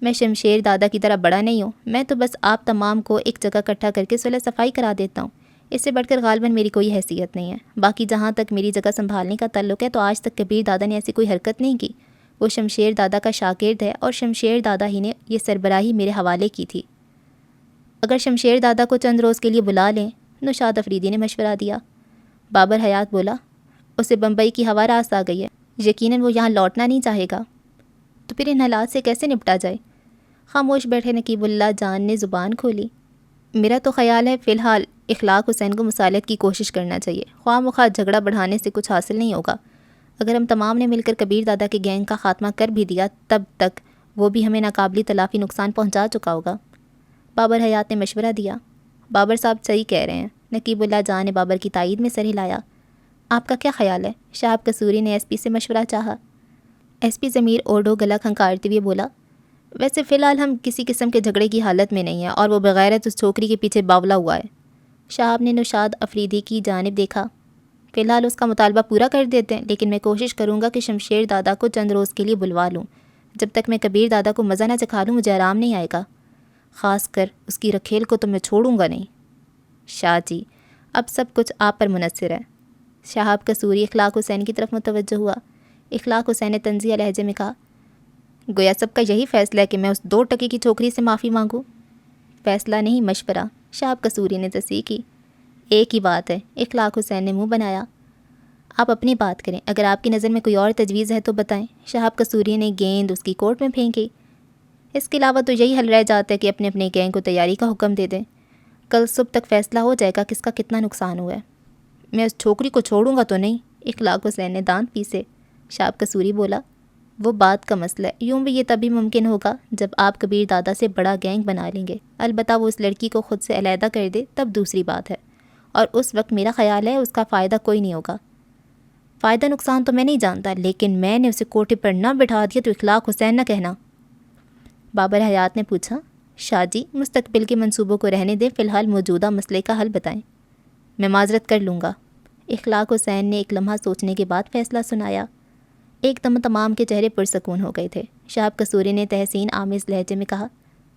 میں شمشیر دادا کی طرح بڑا نہیں ہوں، میں تو بس آپ تمام کو ایک جگہ اکٹھا کر کے صلح صفائی کرا دیتا ہوں، اس سے بڑھ کر غالباً میری کوئی حیثیت نہیں ہے۔ باقی جہاں تک میری جگہ سنبھالنے کا تعلق ہے تو آج تک کبیر دادا نے ایسی کوئی حرکت نہیں کی، وہ شمشیر دادا کا شاگرد ہے، اور شمشیر دادا ہی نے یہ سربراہی میرے حوالے کی تھی۔ اگر شمشیر دادا کو چند روز کے لیے بلا لیں، نوشاد افریدی نے مشورہ دیا۔ بابر حیات بولا، اسے بمبئی کی ہوا راست آ گئی ہے، یقیناً وہ یہاں لوٹنا نہیں چاہے گا، تو پھر ان حالات سے کیسے نپٹا جائے؟ خاموش بیٹھے نقیب اللہ جان نے زبان کھولی۔ میرا تو خیال ہے فی الحال اخلاق حسین کو مصالحت کی کوشش کرنا چاہیے، خواہ مخواہ جھگڑا بڑھانے سے کچھ حاصل نہیں ہوگا۔ اگر ہم تمام نے مل کر کبیر دادا کے گینگ کا خاتمہ کر بھی دیا، تب تک وہ بھی ہمیں ناقابل تلافی نقصان پہنچا چکا ہوگا۔ بابر حیات نے مشورہ دیا۔ بابر صاحب صحیح کہہ رہے ہیں۔ نقیب اللہ جان نے بابر کی تائید میں سر ہلایا۔ آپ کا کیا خیال ہے؟ شہاب قصوری نے ایس پی سے مشورہ چاہا۔ ایس پی ضمیر اوڈو گلا کھنکارتے ہوئے بولا، ویسے فی الحال ہم کسی قسم کے جھگڑے کی حالت میں نہیں ہیں، اور وہ بغیرت اس چھوکری کے پیچھے باولا ہوا ہے۔ شہاب نے نوشاد افریدی کی جانب دیکھا۔ فی الحال اس کا مطالبہ پورا کر دیتے ہیں، لیکن میں کوشش کروں گا کہ شمشیر دادا کو چند روز کے لیے بلوا لوں۔ جب تک میں کبیر دادا کو مزہ نہ چکھا لوں مجھے آرام نہیں آئے گا، خاص کر اس کی رکھیل کو تو میں چھوڑوں گا نہیں۔ شاہ جی، اب سب کچھ آپ پر منحصر ہے۔ شہاب قصوری اخلاق حسین کی طرف متوجہ ہوا۔ اخلاق حسین نے طنزیہ لہجے میں کہا، گویا سب کا یہی فیصلہ ہے کہ میں اس 2 ٹکے کی چھوکری سے معافی مانگوں؟ فیصلہ نہیں، مشورہ، شہاب قصوری نے تصحیح کی۔ ایک ہی بات ہے، اخلاق حسین نے منہ بنایا۔ آپ اپنی بات کریں، اگر آپ کی نظر میں کوئی اور تجویز ہے تو بتائیں۔ شہاب قصوری نے گیند اس کی کورٹ میں پھینکی۔ اس کے علاوہ تو یہی حل رہ جاتا ہے کہ اپنے اپنے گینگ کو تیاری کا حکم دے دیں، کل صبح تک فیصلہ ہو جائے گا کس کا کتنا نقصان ہوا ہے۔ میں اس چھوکری کو چھوڑوں گا تو نہیں، اخلاق حسین نے دانت پیسے۔ شہاب قصوری بولا، وہ بات کا مسئلہ ہے، یوں بھی یہ تبھی ممکن ہوگا جب آپ کبیر دادا سے بڑا گینگ بنا لیں گے، البتہ وہ اس لڑکی کو خود سے علیحدہ کر دے تب دوسری بات ہے، اور اس وقت میرا خیال ہے اس کا فائدہ کوئی نہیں ہوگا۔ فائدہ نقصان تو میں نہیں جانتا، لیکن میں نے اسے کوٹھے پر نہ بٹھا دیا تو اخلاق حسین نہ کہنا۔ بابر حیات نے پوچھا، شاہ جی مستقبل کے منصوبوں کو رہنے دیں، فی الحال موجودہ مسئلے کا حل بتائیں۔ میں معذرت کر لوں گا۔ اخلاق حسین نے ایک لمحہ سوچنے کے بعد فیصلہ سنایا۔ ایک دم تمام کے چہرے پرسکون ہو گئے تھے۔ شہاب قصوری نے تحسین آمیز لہجے میں کہا،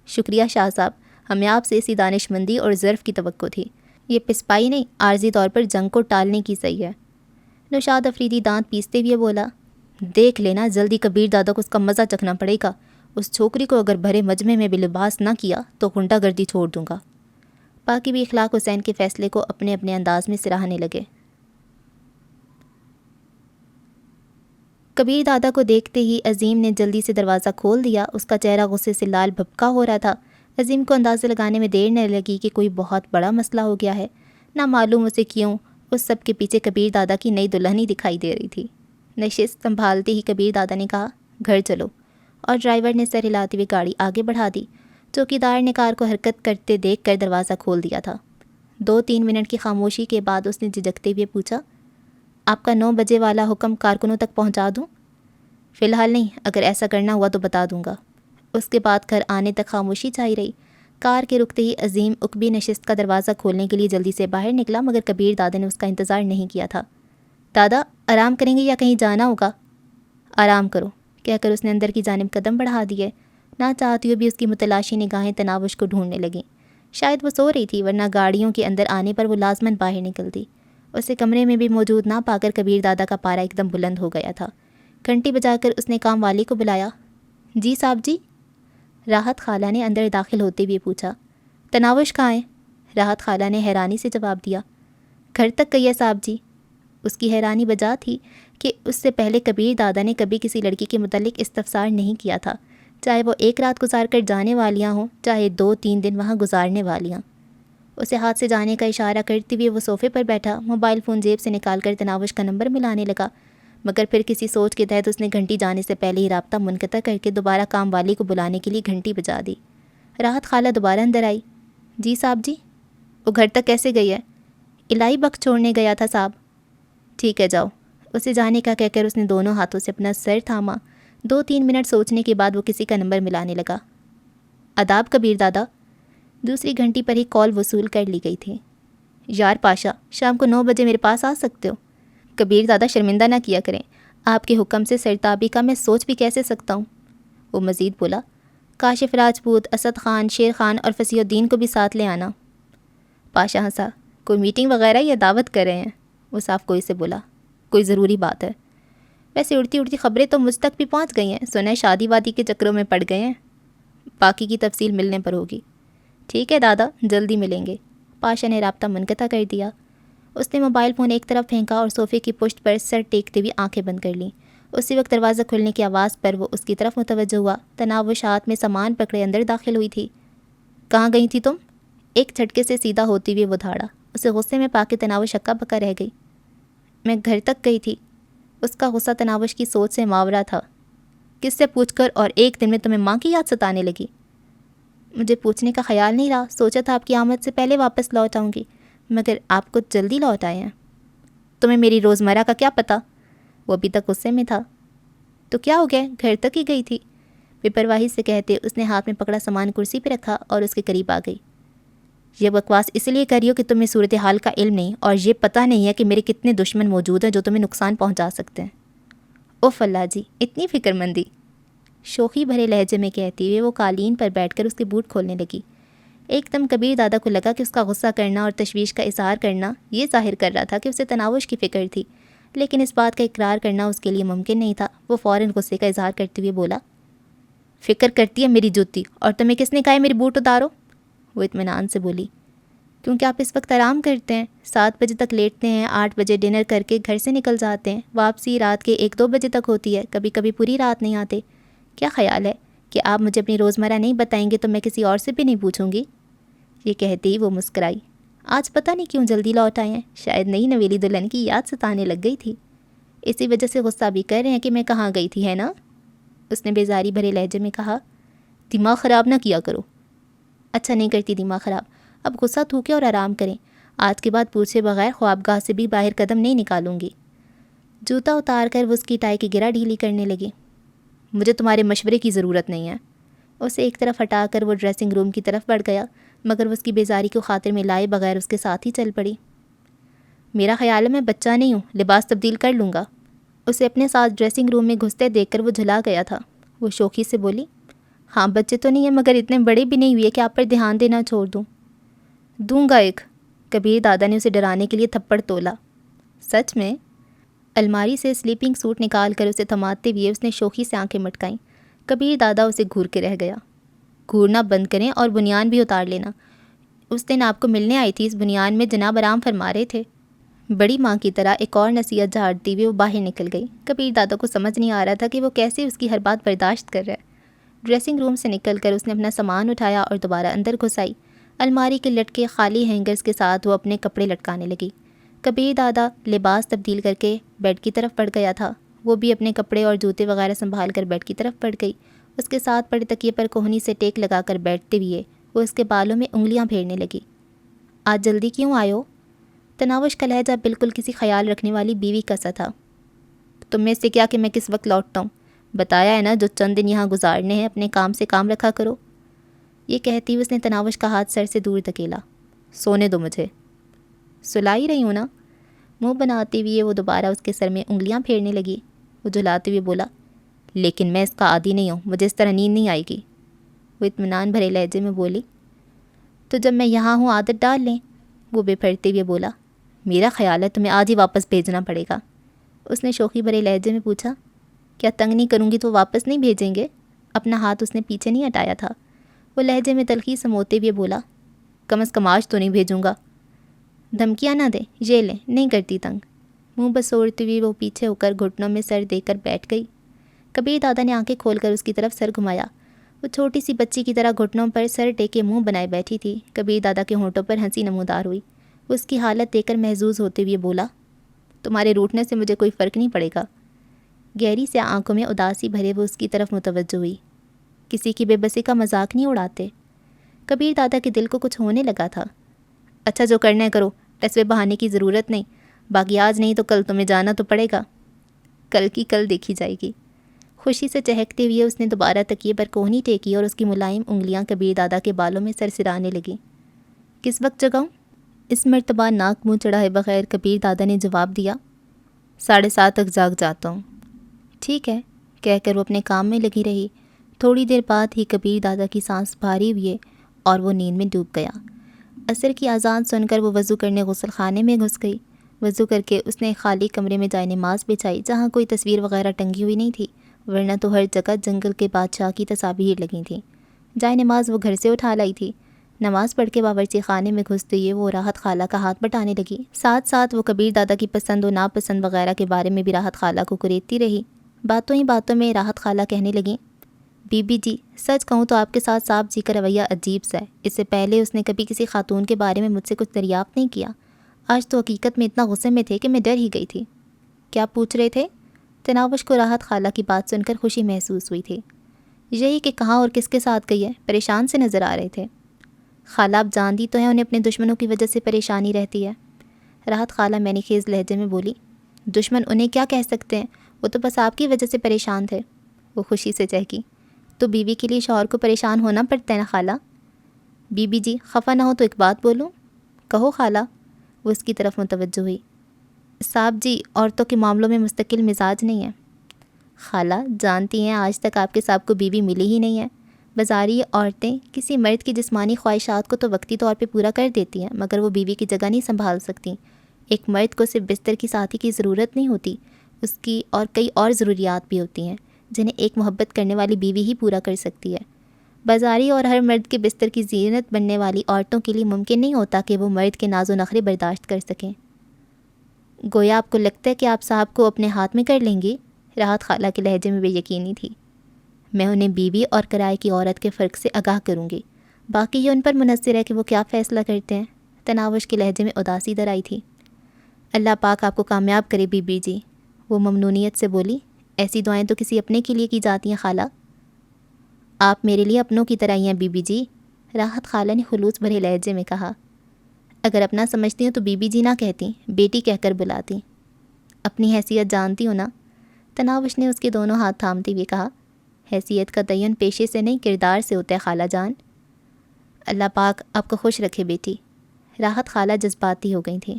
شکریہ شاہ صاحب، ہمیں آپ سے اسی دانش مندی اور ظرف کی توقع تھی، یہ پسپائی نہیں، عارضی طور پر جنگ کو ٹالنے کی صحیح ہے۔ نوشاد افریدی دانت پیستے ہوئے بولا، دیکھ لینا جلدی کبیر دادا کو اس کا مزہ چکھنا پڑے گا، اس چھوکری کو اگر بھرے مجمع میں بھی لباس نہ کیا تو غنڈہ گردی چھوڑ دوں گا۔ باقی بھی اخلاق حسین کے فیصلے کو اپنے اپنے انداز میں سراہنے لگے۔ کبیر دادا کو دیکھتے ہی عظیم نے جلدی سے دروازہ کھول دیا۔ اس کا چہرہ غصے سے لال بھپکا ہو رہا تھا۔ عظیم کو اندازہ لگانے میں دیر نہ لگی کہ کوئی بہت بڑا مسئلہ ہو گیا ہے۔ نہ معلوم اسے کیوں اس سب کے پیچھے کبیر دادا کی نئی دلہنی دکھائی دے رہی تھی۔ نشست سنبھالتے ہی کبیر دادا نے کہا، گھر چلو، اور ڈرائیور نے سر ہلاتے ہوئے گاڑی آگے بڑھا دی۔ چوکیدار نے کار کو حرکت کرتے دیکھ کر دروازہ کھول دیا تھا۔ 2-3 منٹ کی خاموشی کے بعد اس نے جھجکتے ہوئے پوچھا، آپ کا 9 بجے والا حکم کارکنوں تک پہنچا دوں؟ فی الحال نہیں، اگر ایسا کرنا ہوا تو بتا دوں گا۔ اس کے بعد گھر آنے تک خاموشی چھائی رہی۔ کار کے رکتے ہی عظیم عقبی نشست کا دروازہ کھولنے کے لیے جلدی سے باہر نکلا، مگر کبیر دادا نے اس کا انتظار نہیں کیا تھا۔ دادا آرام کریں گے یا کہیں جانا ہوگا؟ آرام کرو کہہ کر اس نے اندر کی جانب قدم بڑھا دیے۔ نہ چاہتی ہوئی بھی اس کی متلاشی نگاہیں تناوش کو ڈھونڈنے لگیں۔ شاید وہ سو رہی تھی، ورنہ گاڑیوں کے اندر آنے پر وہ لازماً باہر نکلتی۔ اسے کمرے میں بھی موجود نہ پا کر کبیر دادا کا پارا ایک دم بلند ہو گیا تھا۔ گھنٹی بجا کر اس نے کام والی کو بلایا۔ جی صاحب جی؟ راحت خالہ نے اندر داخل ہوتے ہوئے پوچھا۔ تناوش کہاں ہے؟ راحت خالہ نے حیرانی سے جواب دیا۔ گھر تک گئی ہے صاحب جی۔ اس کی حیرانی بجا تھی کہ اس سے پہلے کبیر دادا نے کبھی کسی لڑکی کے متعلق استفسار نہیں کیا تھا، چاہے وہ ایک رات گزار کر جانے والیاں ہوں، چاہے 2-3 دن وہاں گزارنے والیاں۔ اسے ہاتھ سے جانے کا اشارہ کرتے ہوئے وہ صوفے پر بیٹھا، موبائل فون جیب سے نکال کر تناوش کا نمبر ملانے لگا، مگر پھر کسی سوچ کے تحت اس نے گھنٹی جانے سے پہلے ہی رابطہ منقطع کر کے دوبارہ کام والی کو بلانے کے لیے گھنٹی بجا دی۔ راحت خالہ دوبارہ اندر آئی۔ جی صاحب جی؟ وہ گھر تک کیسے گئی ہے؟ الہی بخت چھوڑنے گیا تھا صاحب۔ ٹھیک ہے جاؤ، اسے جانے کا کہہ کر اس نے دونوں ہاتھوں سے اپنا سر تھاما۔ 2-3 منٹ سوچنے کے بعد وہ کسی کا نمبر ملانے لگا۔ آداب کبیر دادا۔ دوسری گھنٹی پر ہی کال وصول کر لی گئی تھی۔ یار پاشا، شام کو 9 بجے میرے پاس آ سکتے ہو؟ کبیر دادا شرمندہ نہ کیا کریں، آپ کے حکم سے سرتابی کا میں سوچ بھی کیسے سکتا ہوں؟ وہ مزید بولا۔ کاشف راجپوت، اسد خان، شیر خان اور فصیح الدین کو بھی ساتھ لے آنا۔ پاشا ہنسا۔ کوئی میٹنگ وغیرہ یا دعوت کر رہے ہیں؟ وہ صاف کوئی سے بولا۔ کوئی ضروری بات ہے؟ ویسے اڑتی اڑتی خبریں تو مجھ تک بھی پہنچ گئی ہیں، سنا ہے شادی وادی کے چکروں میں پڑ گئے ہیں۔ باقی کی تفصیل ملنے پر ہوگی۔ ٹھیک ہے دادا، جلدی ملیں گے۔ پاشا نے رابطہ منقطع کر دیا۔ اس نے موبائل فون ایک طرف پھینکا اور صوفے کی پشت پر سر ٹیکتے ہوئے آنکھیں بند کر لیں۔ اسی وقت دروازہ کھلنے کی آواز پر وہ اس کی طرف متوجہ ہوا۔ تناوش ہاتھ میں سامان پکڑے اندر داخل ہوئی تھی۔ کہاں گئی تھی تم؟ ایک جھٹکے سے سیدھا ہوتے ہوئے وہ دھاڑا۔ اسے غصے میں پا کے تناوش ہکا بکا رہ گئی۔ میں گھر تک گئی تھی۔ اس کا غصہ تناوش کی سوچ سے ماورا تھا۔ کس سے پوچھ کر، اور ایک دن میں تمہیں ماں کی یاد ستانے لگی؟ مجھے پوچھنے کا خیال نہیں رہا، سوچا تھا آپ کی آمد سے پہلے واپس لوٹ آؤں گی، مگر آپ کچھ جلدی لوٹ آئے ہیں۔ تمہیں میری روزمرہ کا کیا پتہ؟ وہ ابھی تک غصے میں تھا۔ تو کیا ہو گیا، گھر تک ہی گئی تھی۔ بے پرواہی سے کہتے اس نے ہاتھ میں پکڑا سامان کرسی پہ رکھا اور اس کے قریب آ گئی۔ یہ بکواس اس لیے کر رہی ہو کہ تمہیں صورتحال کا علم نہیں اور یہ پتہ نہیں ہے کہ میرے کتنے دشمن موجود ہیں جو تمہیں نقصان پہنچا سکتے ہیں۔ اوف اللہ جی، اتنی فکر مندی! شوخی بھرے لہجے میں کہتے ہوئے وہ قالین پر بیٹھ کر اس کے بوٹ کھولنے لگی۔ ایک دم کبیر دادا کو لگا کہ اس کا غصہ کرنا اور تشویش کا اظہار کرنا یہ ظاہر کر رہا تھا کہ اسے تناوش کی فکر تھی، لیکن اس بات کا اقرار کرنا اس کے لیے ممکن نہیں تھا۔ وہ فوراً غصے کا اظہار کرتے ہوئے بولا، فکر کرتی ہے میری جوتی، اور تمہیں کس نے کہا ہے میری بوٹ اتارو؟ وہ اطمینان سے بولی، کیونکہ آپ اس وقت آرام کرتے ہیں، 7 بجے تک لیٹتے ہیں، 8 بجے ڈنر کر کے گھر سے نکل جاتے ہیں، واپسی رات کے 1-2 بجے تک ہوتی ہے، کبھی کبھی پوری رات نہیں آتے۔ کیا خیال ہے کہ آپ مجھے اپنی روزمرہ نہیں بتائیں گے تو میں کسی اور سے بھی نہیں پوچھوں گی؟ یہ کہتے ہی وہ مسکرائی۔ آج پتہ نہیں کیوں جلدی لوٹ آئے ہیں، شاید نئی نویلی دلہن کی یاد ستانے لگ گئی تھی، اسی وجہ سے غصہ بھی کر رہے ہیں کہ میں کہاں گئی تھی، ہے نا؟ اس نے بیزاری بھرے لہجے میں کہا۔ دماغ خراب نہ کیا کرو۔ اچھا نہیں کرتی دماغ خراب، اب غصہ تھوکے اور آرام کریں، آج کے بعد پوچھے بغیر خوابگاہ سے بھی باہر قدم نہیں نکالوں گی۔ جوتا اتار کر وہ اس کی ٹائی کی گرہ ڈھیلی کرنے لگی۔ مجھے تمہارے مشورے کی ضرورت نہیں ہے۔ اسے ایک طرف ہٹا کر وہ ڈریسنگ روم کی طرف بڑھ گیا، مگر وہ اس کی بیزاری کو خاطر میں لائے بغیر اس کے ساتھ ہی چل پڑی۔ میرا خیال ہے میں بچہ نہیں ہوں، لباس تبدیل کر لوں گا۔ اسے اپنے ساتھ ڈریسنگ روم میں گھستے دیکھ کر وہ جھلا گیا تھا۔ وہ شوخی سے بولی، ہاں بچے تو نہیں ہیں، مگر اتنے بڑے بھی نہیں ہوئے کہ آپ پر دھیان دینا چھوڑ دوں گا ایک۔ کبیر دادا نے اسے ڈرانے کے لیے تھپڑ تولا۔ سچ میں؟ الماری سے سلیپنگ سوٹ نکال کر اسے تھماتے ہوئے اس نے شوخی سے آنکھیں مٹکائیں۔ کبیر دادا اسے گھور کے رہ گیا۔ گھورنا بند کریں اور بنیان بھی اتار لینا۔ اس دن آپ کو ملنے آئی تھی، اس بنیان میں جناب آرام فرما رہے تھے۔ بڑی ماں کی طرح ایک اور نصیحت جھاڑتی ہوئے وہ باہر نکل گئی۔ کبیر دادا کو سمجھ نہیں آ رہا تھا کہ وہ کیسے اس کی ہر بات برداشت کر رہا ہے۔ ڈریسنگ روم سے نکل کر اس نے اپنا سامان اٹھایا اور دوبارہ اندر گھس آئی۔ الماری کے لٹکے خالی ہینگرز کے ساتھ وہ اپنے کپڑے لٹکانے لگی۔ کبیر دادا لباس تبدیل کر کے بیڈ کی طرف بڑھ گیا تھا۔ وہ بھی اپنے کپڑے اور جوتے وغیرہ سنبھال کر بیڈ کی طرف بڑھ گئی۔ اس کے ساتھ پڑے تکیے پر کوہنی سے ٹیک لگا کر بیٹھتے ہوئے وہ اس کے بالوں میں انگلیاں پھیرنے لگی۔ آج جلدی کیوں آئے ہو؟ تناوش کا لہجہ بالکل کسی خیال رکھنے والی بیوی کا سا تھا۔ تم میں سے کیا کہ میں کس وقت لوٹتا ہوں؟ بتایا ہے نا جو چند دن یہاں گزارنے ہیں اپنے کام سے کام رکھا کرو۔ یہ کہتی ہوئے اس نے تناوش کا ہاتھ سر سے دور دھکیلا۔ سونے دو مجھے۔ سلا ہی رہی ہوں نا۔ منہ بناتے ہوئے وہ دوبارہ اس کے سر میں انگلیاں پھیرنے لگی۔ وہ جھلاتے ہوئے بولا، لیکن میں اس کا عادی نہیں ہوں، مجھے اس طرح نیند نہیں آئے گی۔ وہ اطمینان بھرے لہجے میں بولی، تو جب میں یہاں ہوں عادت ڈال لیں۔ وہ بے پھرتے ہوئے بولا، میرا خیال ہے تمہیں آج ہی واپس بھیجنا پڑے گا۔ اس نے شوخی بھرے لہجے میں پوچھا، کیا تنگ نہیں کروں گی تو واپس نہیں بھیجیں گے؟ اپنا ہاتھ اس نے پیچھے نہیں ہٹایا تھا۔ وہ لہجے میں تلخی سموتے ہوئے بولا، کم از کم آج تو نہیں بھیجوں گا۔ دھمکیاں نہ دیں، یہ لیں، نہیں کرتی تنگ۔ منہ بسوڑتے ہوئے وہ پیچھے ہو کر گھٹنوں میں سر دے کر بیٹھ گئی۔ کبیر دادا نے آنکھیں کھول کر اس کی طرف سر گھمایا۔ وہ چھوٹی سی بچی کی طرح گھٹنوں پر سر ٹیکے منہ بنائے بیٹھی تھی۔ کبیر دادا کے ہونٹوں پر ہنسی نمودار ہوئی۔ وہ اس کی حالت دیکھ کر محظوظ ہوتے ہوئے بولا، تمہارے روٹھنے سے مجھے کوئی فرق نہیں پڑے گا۔ گہری سے آنکھوں میں اداسی بھرے وہ اس کی طرف متوجہ ہوئی۔ کسی کی بے بسی کا مذاق نہیں اڑاتے۔ کبیر دادا کے دل کو کچھ ہونے لگا تھا۔ اچھا جو کرنا ہے کرو، ٹسوے بہانے کی ضرورت نہیں، باقی آج نہیں تو کل تمہیں جانا تو پڑے گا۔ کل کی کل دیکھی جائے گی۔ خوشی سے چہکتے ہوئے اس نے دوبارہ تکیے پر کوہنی ٹیکی اور اس کی ملائم انگلیاں کبیر دادا کے بالوں میں سرسرانے لگیں۔ کس وقت جگاؤں؟ اس مرتبہ ناک منہ چڑھائے بغیر کبیر دادا نے جواب دیا، 7:30 تک جاگ جاتا ہوں۔ ٹھیک ہے، کہہ کر وہ اپنے کام میں لگی رہی۔ تھوڑی دیر بعد ہی کبیر دادا کی سانس بھاری ہوئے اور وہ نیند میں ڈوب گیا۔ عصر کی اذان سن کر وہ وضو کرنے غسل خانے میں گھس گئی۔ وضو کر کے اس نے خالی کمرے میں جائے نماز بچھائی، جہاں کوئی تصویر وغیرہ ٹنگی ہوئی نہیں تھی، ورنہ تو ہر جگہ جنگل کے بادشاہ کی تصاویر لگی تھیں۔ جائے نماز وہ گھر سے اٹھا لائی تھی۔ نماز پڑھ کے باورچی خانے میں گھستے ہوئے وہ راحت خالہ کا ہاتھ بٹانے لگی۔ ساتھ ساتھ وہ کبیر دادا کی پسند و ناپسند وغیرہ کے بارے میں بھی راحت خالہ کو کریدتی رہی۔ باتوں ہی باتوں میں راحت خالہ کہنے لگیں، بی بی جی، سچ کہوں تو آپ کے ساتھ صاحب جی کا رویہ عجیب سا ہے۔ اس سے پہلے اس نے کبھی کسی خاتون کے بارے میں مجھ سے کچھ دریافت نہیں کیا۔ آج تو حقیقت میں اتنا غصے میں تھے کہ میں ڈر ہی گئی تھی۔ کیا پوچھ رہے تھے؟ تناوش کو راحت خالہ کی بات سن کر خوشی محسوس ہوئی تھی۔ یہی کہ کہاں اور کس کے ساتھ گئی ہے، پریشان سے نظر آ رہے تھے۔ خالہ آپ جانتی تو ہیں انہیں اپنے دشمنوں کی وجہ سے پریشانی رہتی ہے۔ راحت خالہ میں نے خیز لہجے میں بولی، دشمن انہیں کیا کہہ سکتے ہیں، وہ تو بس آپ کی وجہ سے پریشان تھے۔ وہ خوشی سے چہکی، تو بیوی کے لیے شوہر کو پریشان ہونا پڑتا ہے نا خالہ۔ بی بی جی خفا نہ ہو تو ایک بات بولوں؟ کہو خالہ۔ وہ اس کی طرف متوجہ ہوئی۔ صاحب جی عورتوں کے معاملوں میں مستقل مزاج نہیں ہے۔ خالہ جانتی ہیں آج تک آپ کے صاحب کو بیوی ملی ہی نہیں ہے۔ بازاری عورتیں کسی مرد کی جسمانی خواہشات کو تو وقتی طور پہ پورا کر دیتی ہیں، مگر وہ بیوی کی جگہ نہیں سنبھال سکتی۔ ایک مرد کو صرف بستر کی ساتھی کی ضرورت نہیں ہوتی، اس کی اور کئی اور ضروریات بھی ہوتی ہیں جنہیں ایک محبت کرنے والی بیوی ہی پورا کر سکتی ہے۔ بازاری اور ہر مرد کے بستر کی زینت بننے والی عورتوں کے لیے ممکن نہیں ہوتا کہ وہ مرد کے ناز و نخرے برداشت کر سکیں۔ گویا آپ کو لگتا ہے کہ آپ صاحب کو اپنے ہاتھ میں کر لیں گی؟ راحت خالہ کے لہجے میں بے یقینی تھی۔ میں انہیں بیوی اور کرائے کی عورت کے فرق سے آگاہ کروں گی، باقی یہ ان پر منحصر ہے کہ وہ کیا فیصلہ کرتے ہیں۔ تناوش کے لہجے میں اداسی در آئی تھی۔ اللہ پاک آپ کو کامیاب کرے بی بی جی، وہ ممنونیت سے بولی۔ ایسی دعائیں تو کسی اپنے کے لیے کی جاتی ہیں خالہ۔ آپ میرے لیے اپنوں کی طرح ہی ہیں بی بی جی، راحت خالہ نے خلوص بھرے لہجے میں کہا۔ اگر اپنا سمجھتی ہوں تو بی بی جی نہ کہتی، بیٹی کہہ کر بلاتی۔ اپنی حیثیت جانتی ہو نا؟ تناوش نے اس کے دونوں ہاتھ تھامتے ہوئے کہا، حیثیت کا تعین پیشے سے نہیں کردار سے ہوتا ہے خالہ جان۔ اللہ پاک آپ کو خوش رکھے بیٹی۔ راحت خالہ جذباتی ہو گئی تھیں۔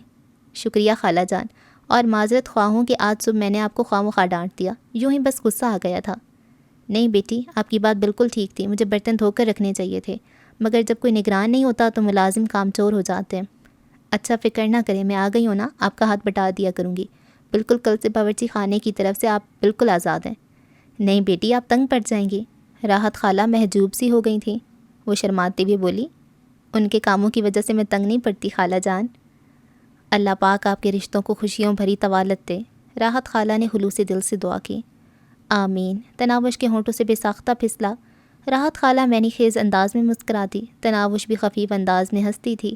شکریہ خالہ جان، اور معذرت خواہ ہوں کہ آج صبح میں نے آپ کو خواہ مخواہ ڈانٹ دیا، یوں ہی بس غصہ آ گیا تھا۔ نہیں بیٹی، آپ کی بات بالکل ٹھیک تھی، مجھے برتن دھو کر رکھنے چاہیے تھے، مگر جب کوئی نگران نہیں ہوتا تو ملازم کام چور ہو جاتے ہیں۔ اچھا فکر نہ کریں، میں آ گئی ہوں نا، آپ کا ہاتھ بٹا دیا کروں گی۔ بالکل کل سے باورچی خانے کی طرف سے آپ بالکل آزاد ہیں۔ نہیں بیٹی، آپ تنگ پڑ جائیں گی۔ راحت خالہ محجوب سی ہو گئی تھیں۔ وہ شرماتے ہوئے بولی، ان کے کاموں کی وجہ سے میں تنگ نہیں پڑتی خالہ جان۔ اللہ پاک آپ کے رشتوں کو خوشیوں بھری طوالت دے، راحت خالہ نے خلوص دل سے دعا کی۔ آمین۔ تناوش کے ہونٹوں سے بے ساختہ پھسلا۔ راحت خالہ معنی خیز انداز میں مسکراتی، تناوش بھی خفیف انداز میں ہنستی تھی۔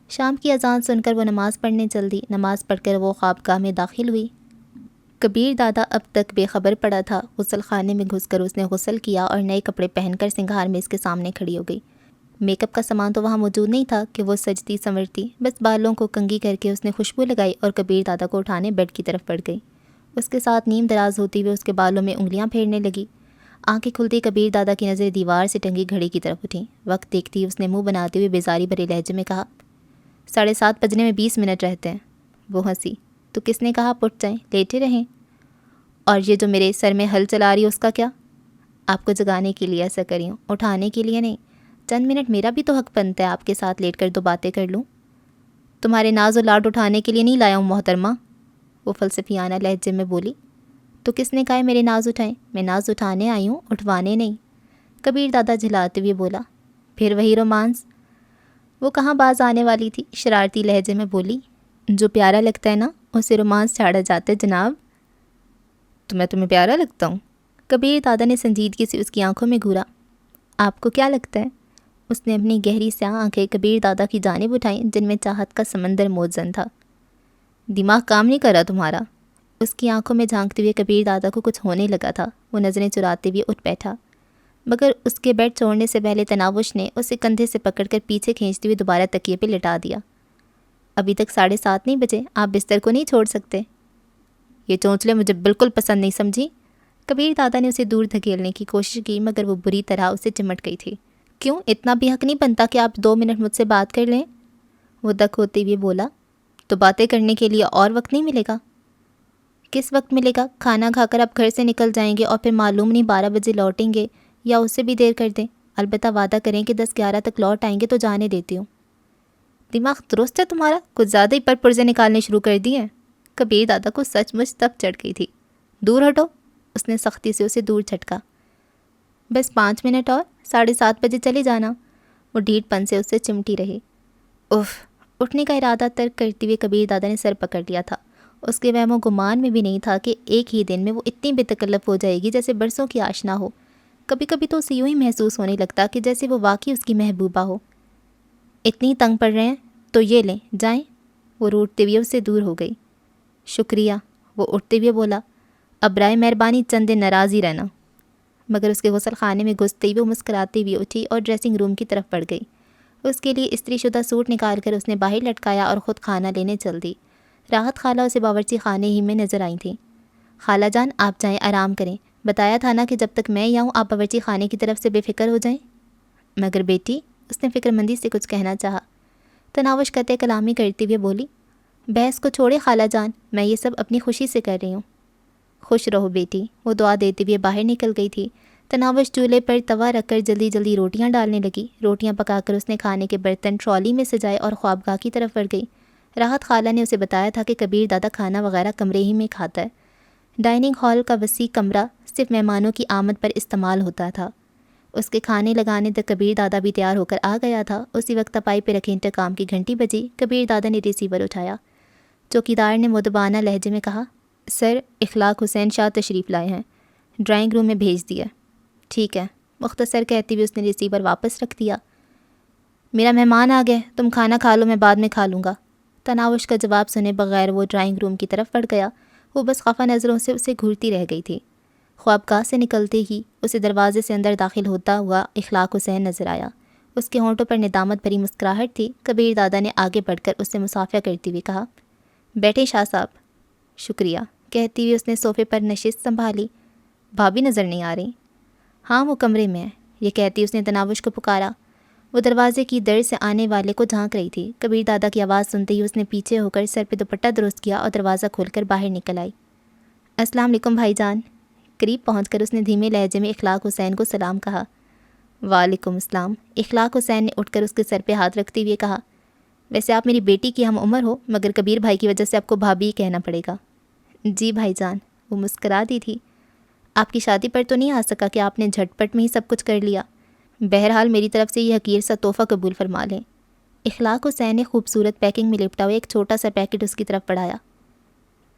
شام کی اذان سن کر وہ نماز پڑھنے چل دی۔ نماز پڑھ کر وہ خوابگاہ میں داخل ہوئی۔ کبیر دادا اب تک بے خبر پڑا تھا۔ غسل خانے میں گھس کر اس نے غسل کیا اور نئے کپڑے پہن کر سنگھار میں اس کے سامنے کھڑی ہو گئی۔ میک اپ کا سامان تو وہاں موجود نہیں تھا کہ وہ سجتی سنورتی، بس بالوں کو کنگھی کر کے اس نے خوشبو لگائی اور کبیر دادا کو اٹھانے بیڈ کی طرف بڑھ گئی۔ اس کے ساتھ نیم دراز ہوتے ہوئے اس کے بالوں میں انگلیاں پھیرنے لگی۔ آنکھیں کھلتی کبیر دادا کی نظر دیوار سے ٹنگی گھڑی کی طرف اٹھیں۔ وقت دیکھتی اس نے منہ بناتے ہوئے بیزاری بھرے لہجے میں کہا، 7:30 بجنے میں 20 منٹ رہتے ہیں۔ وہ ہنسی، تو کس نے کہا آپ اٹھ جائیں، لیٹے رہیں؟ اور یہ جو میرے سر میں ہل چلا رہی ہے اس کا کیا؟ آپ کو جگانے کے لیے ایسا کری ہوں، اٹھانے کے لیے نہیں۔ چند منٹ میرا بھی تو حق بنتا ہے آپ کے ساتھ لیٹ کر 2 باتیں کر لوں۔ تمہارے ناز و لاڈ اٹھانے کے لیے نہیں لایا ہوں محترمہ، وہ فلسفیانہ لہجے میں بولی۔ تو کس نے کہا ہے میرے ناز اٹھائیں؟ میں ناز اٹھانے آئی ہوں، اٹھوانے نہیں، کبیر دادا جھلاتے ہوئے بولا۔ پھر وہی رومانس؟ وہ کہاں باز آنے والی تھی، شرارتی لہجے میں بولی۔ جو پیارا لگتا ہے نا اسے رومانس چھاڑا جاتا ہے جناب۔ تو میں تمہیں پیارا لگتا ہوں؟ کبیر دادا نے سنجیدگی سے اس کی آنکھوں میں گھورا۔ آپ کو کیا لگتا ہے؟ اس نے اپنی گہری سیاہ آنکھیں کبیر دادا کی جانب اٹھائیں جن میں چاہت کا سمندر موزن تھا۔ دماغ کام نہیں کر رہا تمہارا؟ اس کی آنکھوں میں جھانکتے ہوئے کبیر دادا کو کچھ ہونے لگا تھا۔ وہ نظریں چراتے ہوئے اٹھ بیٹھا، مگر اس کے بیڈ چھوڑنے سے پہلے تناوش نے اسے کندھے سے پکڑ کر پیچھے کھینچتے ہوئے دوبارہ تکیے پہ لٹا دیا۔ ابھی تک 7:30 نہیں بجے، آپ بستر کو نہیں چھوڑ سکتے؟ یہ چونچلے مجھے بالکل پسند نہیں، سمجھی؟ کبیر دادا نے اسے دور دھکیلنے کی کوشش کی مگر وہ بری طرح اسے چمٹ گئی تھی۔ کیوں اتنا بھی حق نہیں بنتا کہ آپ 2 منٹ مجھ سے بات کر لیں؟ وہ دک ہوتے ہوئے بولا۔ تو باتیں کرنے کے لیے اور وقت نہیں ملے گا؟ کس وقت ملے گا؟ کھانا کھا کر آپ گھر سے نکل جائیں گے اور پھر معلوم نہیں 12 بجے لوٹیں گے یا اس سے بھی دیر کر دیں۔ البتہ وعدہ کریں کہ 10-11 تک لوٹ آئیں گے تو جانے دیتی ہوں۔ دماغ درست ہے تمہارا؟ کچھ زیادہ ہی پر پرزے نکالنے شروع کر دی ہیں۔ کبیر دادا کو سچ مچ تپ چڑھ گئی تھی۔ دور ہٹو، اس نے سختی سے اسے دور جھٹکا۔ بس 5 منٹ اور، 7:30 بجے چلے جانا۔ وہ ڈھیٹ پن سے اسے چمٹی رہی۔ اف! اٹھنے کا ارادہ ترک کرتے ہوئے کبیر دادا نے سر پکڑ لیا تھا۔ اس کے وہم و گمان میں بھی نہیں تھا کہ ایک ہی دن میں وہ اتنی بے تکلف ہو جائے گی جیسے برسوں کی آشنا ہو۔ کبھی کبھی تو اسے یوں ہی محسوس ہونے لگتا کہ جیسے وہ واقعی اس کی محبوبہ ہو۔ اتنی تنگ پڑ رہے ہیں تو یہ لیں، جائیں۔ وہ روٹتے ہوئے اس سے دور ہو گئی۔ شکریہ، وہ اٹھتے ہوئے بولا۔ اب برائے مہربانی چند دن ناراض ہی رہنا۔ مگر اس کے غسل خانے میں گھستے ہوئے وہ مسکراتے ہوئے اٹھی اور ڈریسنگ روم کی طرف بڑھ گئی۔ اس کے لیے استری شدہ سوٹ نکال کر اس نے باہر لٹکایا اور خود کھانا لینے چل دی۔ راحت خالہ اسے باورچی خانے ہی میں نظر آئی تھیں۔ خالہ جان آپ جائیں، آرام کریں، بتایا تھا نا کہ جب تک میں آؤں آپ باورچی خانے کی طرف سے بے فکر ہو جائیں۔ مگر بیٹی، اس نے فکر مندی سے کچھ کہنا چاہا۔ تناوش قطع کلامی کرتے ہوئے بولی، بحث کو چھوڑے خالہ جان، میں یہ سب اپنی خوشی سے کر رہی ہوں۔ خوش رہو بیٹی، وہ دعا دیتے ہوئے باہر نکل گئی تھی۔ تناوش چولہے پر توا رکھ کر جلدی جلدی روٹیاں ڈالنے لگی۔ روٹیاں پکا کر اس نے کھانے کے برتن ٹرالی میں سجائے اور خوابگاہ کی طرف بڑھ گئی۔ راحت خالہ نے اسے بتایا تھا کہ کبیر دادا کھانا وغیرہ کمرے ہی میں کھاتا ہے۔ ڈائننگ ہال کا وسیع کمرہ صرف مہمانوں کی آمد پر استعمال ہوتا تھا۔ اس کے کھانے لگانے تک کبیر دادا بھی تیار ہو کر آ گیا تھا۔ اسی وقت تپائی پہ رکھے انٹرکام کی گھنٹی بجی۔ کبیر دادا نے ریسیور اٹھایا۔ چوکیدار نے مؤدبانہ لہجے میں کہا، سر اخلاق حسین شاہ تشریف لائے ہیں، ڈرائنگ روم میں بھیج دیا۔ ٹھیک ہے، مختصر کہتے ہوئے اس نے ریسیور واپس رکھ دیا۔ میرا مہمان آ گیا، تم کھانا کھا لو، میں بعد میں کھا لوں گا۔ تناوش کا جواب سنے بغیر وہ ڈرائنگ روم کی طرف بڑھ گیا۔ وہ بس خفا نظروں سے اسے گھورتی رہ گئی تھی۔ خوابگاہ سے نکلتے ہی اسے دروازے سے اندر داخل ہوتا ہوا اخلاق حسین نظر آیا۔ اس کے ہونٹوں پر ندامت بھری مسکراہٹ تھی۔ کبیر دادا نے آگے بڑھ کر اس سے مصافحہ کرتے ہوئے کہا، بیٹھے شاہ صاحب۔ شکریہ، کہتی ہوئے اس نے صوفے پر نشست سنبھالی۔ بھابھی نظر نہیں آ رہی؟ ہاں وہ کمرے میں ہے، یہ کہتی اس نے تناوش کو پکارا۔ وہ دروازے کی در سے آنے والے کو جھانک رہی تھی۔ کبیر دادا کی آواز سنتے ہی اس نے پیچھے ہو کر سر پہ دوپٹہ درست کیا اور دروازہ کھول کر باہر نکل آئی۔ السلام علیکم بھائی جان۔ قریب پہنچ کر اس نے دھیمے لہجے میں اخلاق حسین کو سلام کہا۔ وعلیکم السلام۔ اخلاق حسین نے اٹھ کر اس کے سر پہ ہاتھ رکھتے ہوئے کہا، ویسے آپ میری بیٹی کی ہم عمر ہو، مگر کبیر بھائی کی وجہ سے آپ کو بھابھی ہی کہنا پڑے گا۔ جی بھائی جان، وہ مسکرا دی تھی۔ آپ کی شادی پر تو نہیں آ سکا کہ آپ نے جھٹ پٹ میں ہی سب کچھ کر لیا؟ بہرحال میری طرف سے یہ حقیر سا تحفہ قبول فرما لیں۔ اخلاق حسین نے خوبصورت پیکنگ میں لپٹا ہوا ایک چھوٹا سا پیکٹ اس کی طرف بڑھایا۔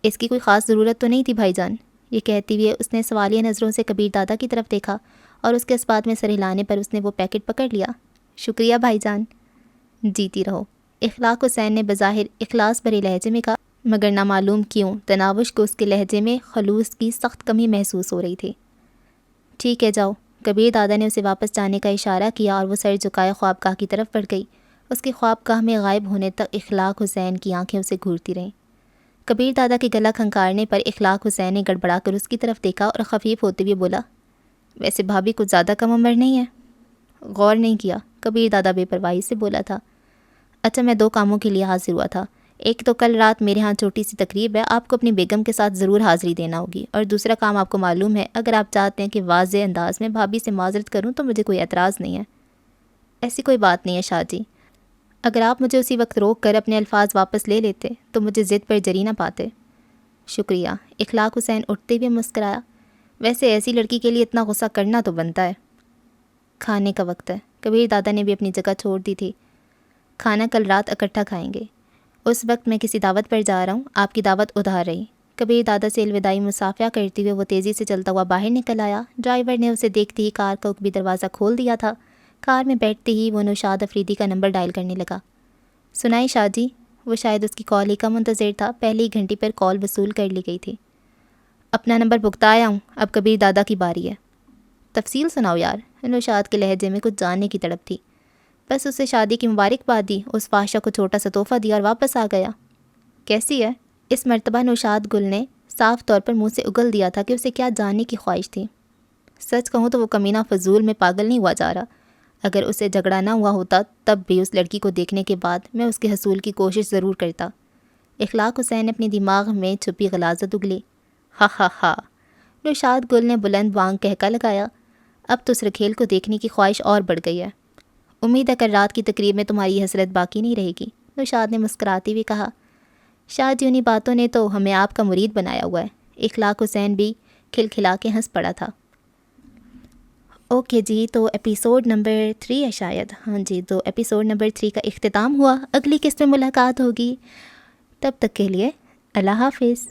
اس کی کوئی خاص ضرورت تو نہیں تھی بھائی جان، یہ کہتے ہوئے اس نے سوالیہ نظروں سے کبیر دادا کی طرف دیکھا اور اس کے اس بات میں سر ہلانے پر اس نے وہ پیکٹ پکڑ لیا۔ شکریہ بھائی جان، جیتی رہو، اخلاق حسین نے بظاہر اخلاص بھرے لہجے میں کہا، مگر نامعلوم کیوں تناوش کو اس کے لہجے میں خلوص کی سخت کمی محسوس ہو رہی تھی۔ ٹھیک ہے جاؤ۔ کبیر دادا نے اسے واپس جانے کا اشارہ کیا اور وہ سر جھکائے خوابگاہ کی طرف بڑھ گئی۔ اس کے خوابگاہ میں غائب ہونے تک اخلاق حسین کی آنکھیں اسے گھورتی رہیں۔ کبیر دادا کے گلا کھنکارنے پر اخلاق حسین نے گڑبڑا کر اس کی طرف دیکھا اور خفیف ہوتے ہوئے بولا، ویسے بھابھی کچھ زیادہ کم عمر نہیں ہے؟ غور نہیں کیا، کبیر دادا بے پرواہی سے بولا تھا۔ اچھا، میں 2 کاموں کے لیے حاضر ہوا تھا۔ ایک تو کل رات میرے ہاں چھوٹی سی تقریب ہے، آپ کو اپنی بیگم کے ساتھ ضرور حاضری دینا ہوگی، اور دوسرا کام آپ کو معلوم ہے، اگر آپ چاہتے ہیں کہ واضح انداز میں بھابھی سے معذرت کروں تو مجھے کوئی اعتراض نہیں ہے۔ ایسی کوئی بات نہیں ہے شاہ جی، اگر آپ مجھے اسی وقت روک کر اپنے الفاظ واپس لے لیتے تو مجھے ضد پر جری نہ پاتے۔ شکریہ، اخلاق حسین اٹھتے ہوئے مسکرایا۔ ویسے ایسی لڑکی کے لیے اتنا غصہ کرنا تو بنتا ہے۔ کھانے کا وقت ہے، کبیر دادا نے بھی اپنی جگہ چھوڑ دی تھی۔ کھانا کل رات اکٹھا کھائیں گے، اس وقت میں کسی دعوت پر جا رہا ہوں، آپ کی دعوت ادھار رہی۔ کبیر دادا سے الوداعی مصافحہ کرتے ہوئے وہ تیزی سے چلتا ہوا باہر نکل آیا۔ ڈرائیور نے اسے دیکھتے ہی کار کا عقبی دروازہ کھول دیا تھا۔ کار میں بیٹھتے ہی وہ نوشاد افریدی کا نمبر ڈائل کرنے لگا۔ سنائیں شاہ جی، وہ شاید اس کی کال ہی کا منتظر تھا، پہلی گھنٹی پر کال وصول کر لی گئی تھی۔ اپنا نمبر بھگتایا ہوں، اب کبیر دادا کی باری ہے۔ تفصیل سناؤ یار، نوشاد کے لہجے میں کچھ جاننے کی تڑپ تھی۔ بس اسے شادی کی مبارکباد دی، اس فاحشہ کو چھوٹا سا تحفہ دیا اور واپس آ گیا۔ کیسی ہے؟ اس مرتبہ نوشاد گل نے صاف طور پر منہ سے اگل دیا تھا کہ اسے کیا جاننے کی خواہش تھی۔ سچ کہوں تو وہ کمینہ فضول میں پاگل نہیں ہوا جا رہا۔ اگر اسے جھگڑا نہ ہوا ہوتا تب بھی اس لڑکی کو دیکھنے کے بعد میں اس کے حصول کی کوشش ضرور کرتا۔ اخلاق حسین نے اپنی دماغ میں چھپی غلاظت اگلی۔ ہا ہا ہا، نوشاد گل نے بلند بانگ کہکا لگایا۔ اب تو اس رکھیل کو دیکھنے کی خواہش اور بڑھ گئی ہے۔ امید ہے کل رات کی تقریب میں تمہاری حسرت باقی نہیں رہے گی، نوشاد نے مسکراتے ہوئے کہا۔ شاہ جی انہی باتوں نے تو ہمیں آپ کا مرید بنایا ہوا ہے۔ اخلاق حسین بھی کھلکھلا کے ہنس پڑا تھا۔ اوکے جی، تو ایپیسوڈ نمبر 3 ہے شاید، ہاں جی، تو ایپیسوڈ نمبر 3 کا اختتام ہوا۔ اگلی قسط میں ملاقات ہوگی، تب تک کے لیے اللہ حافظ۔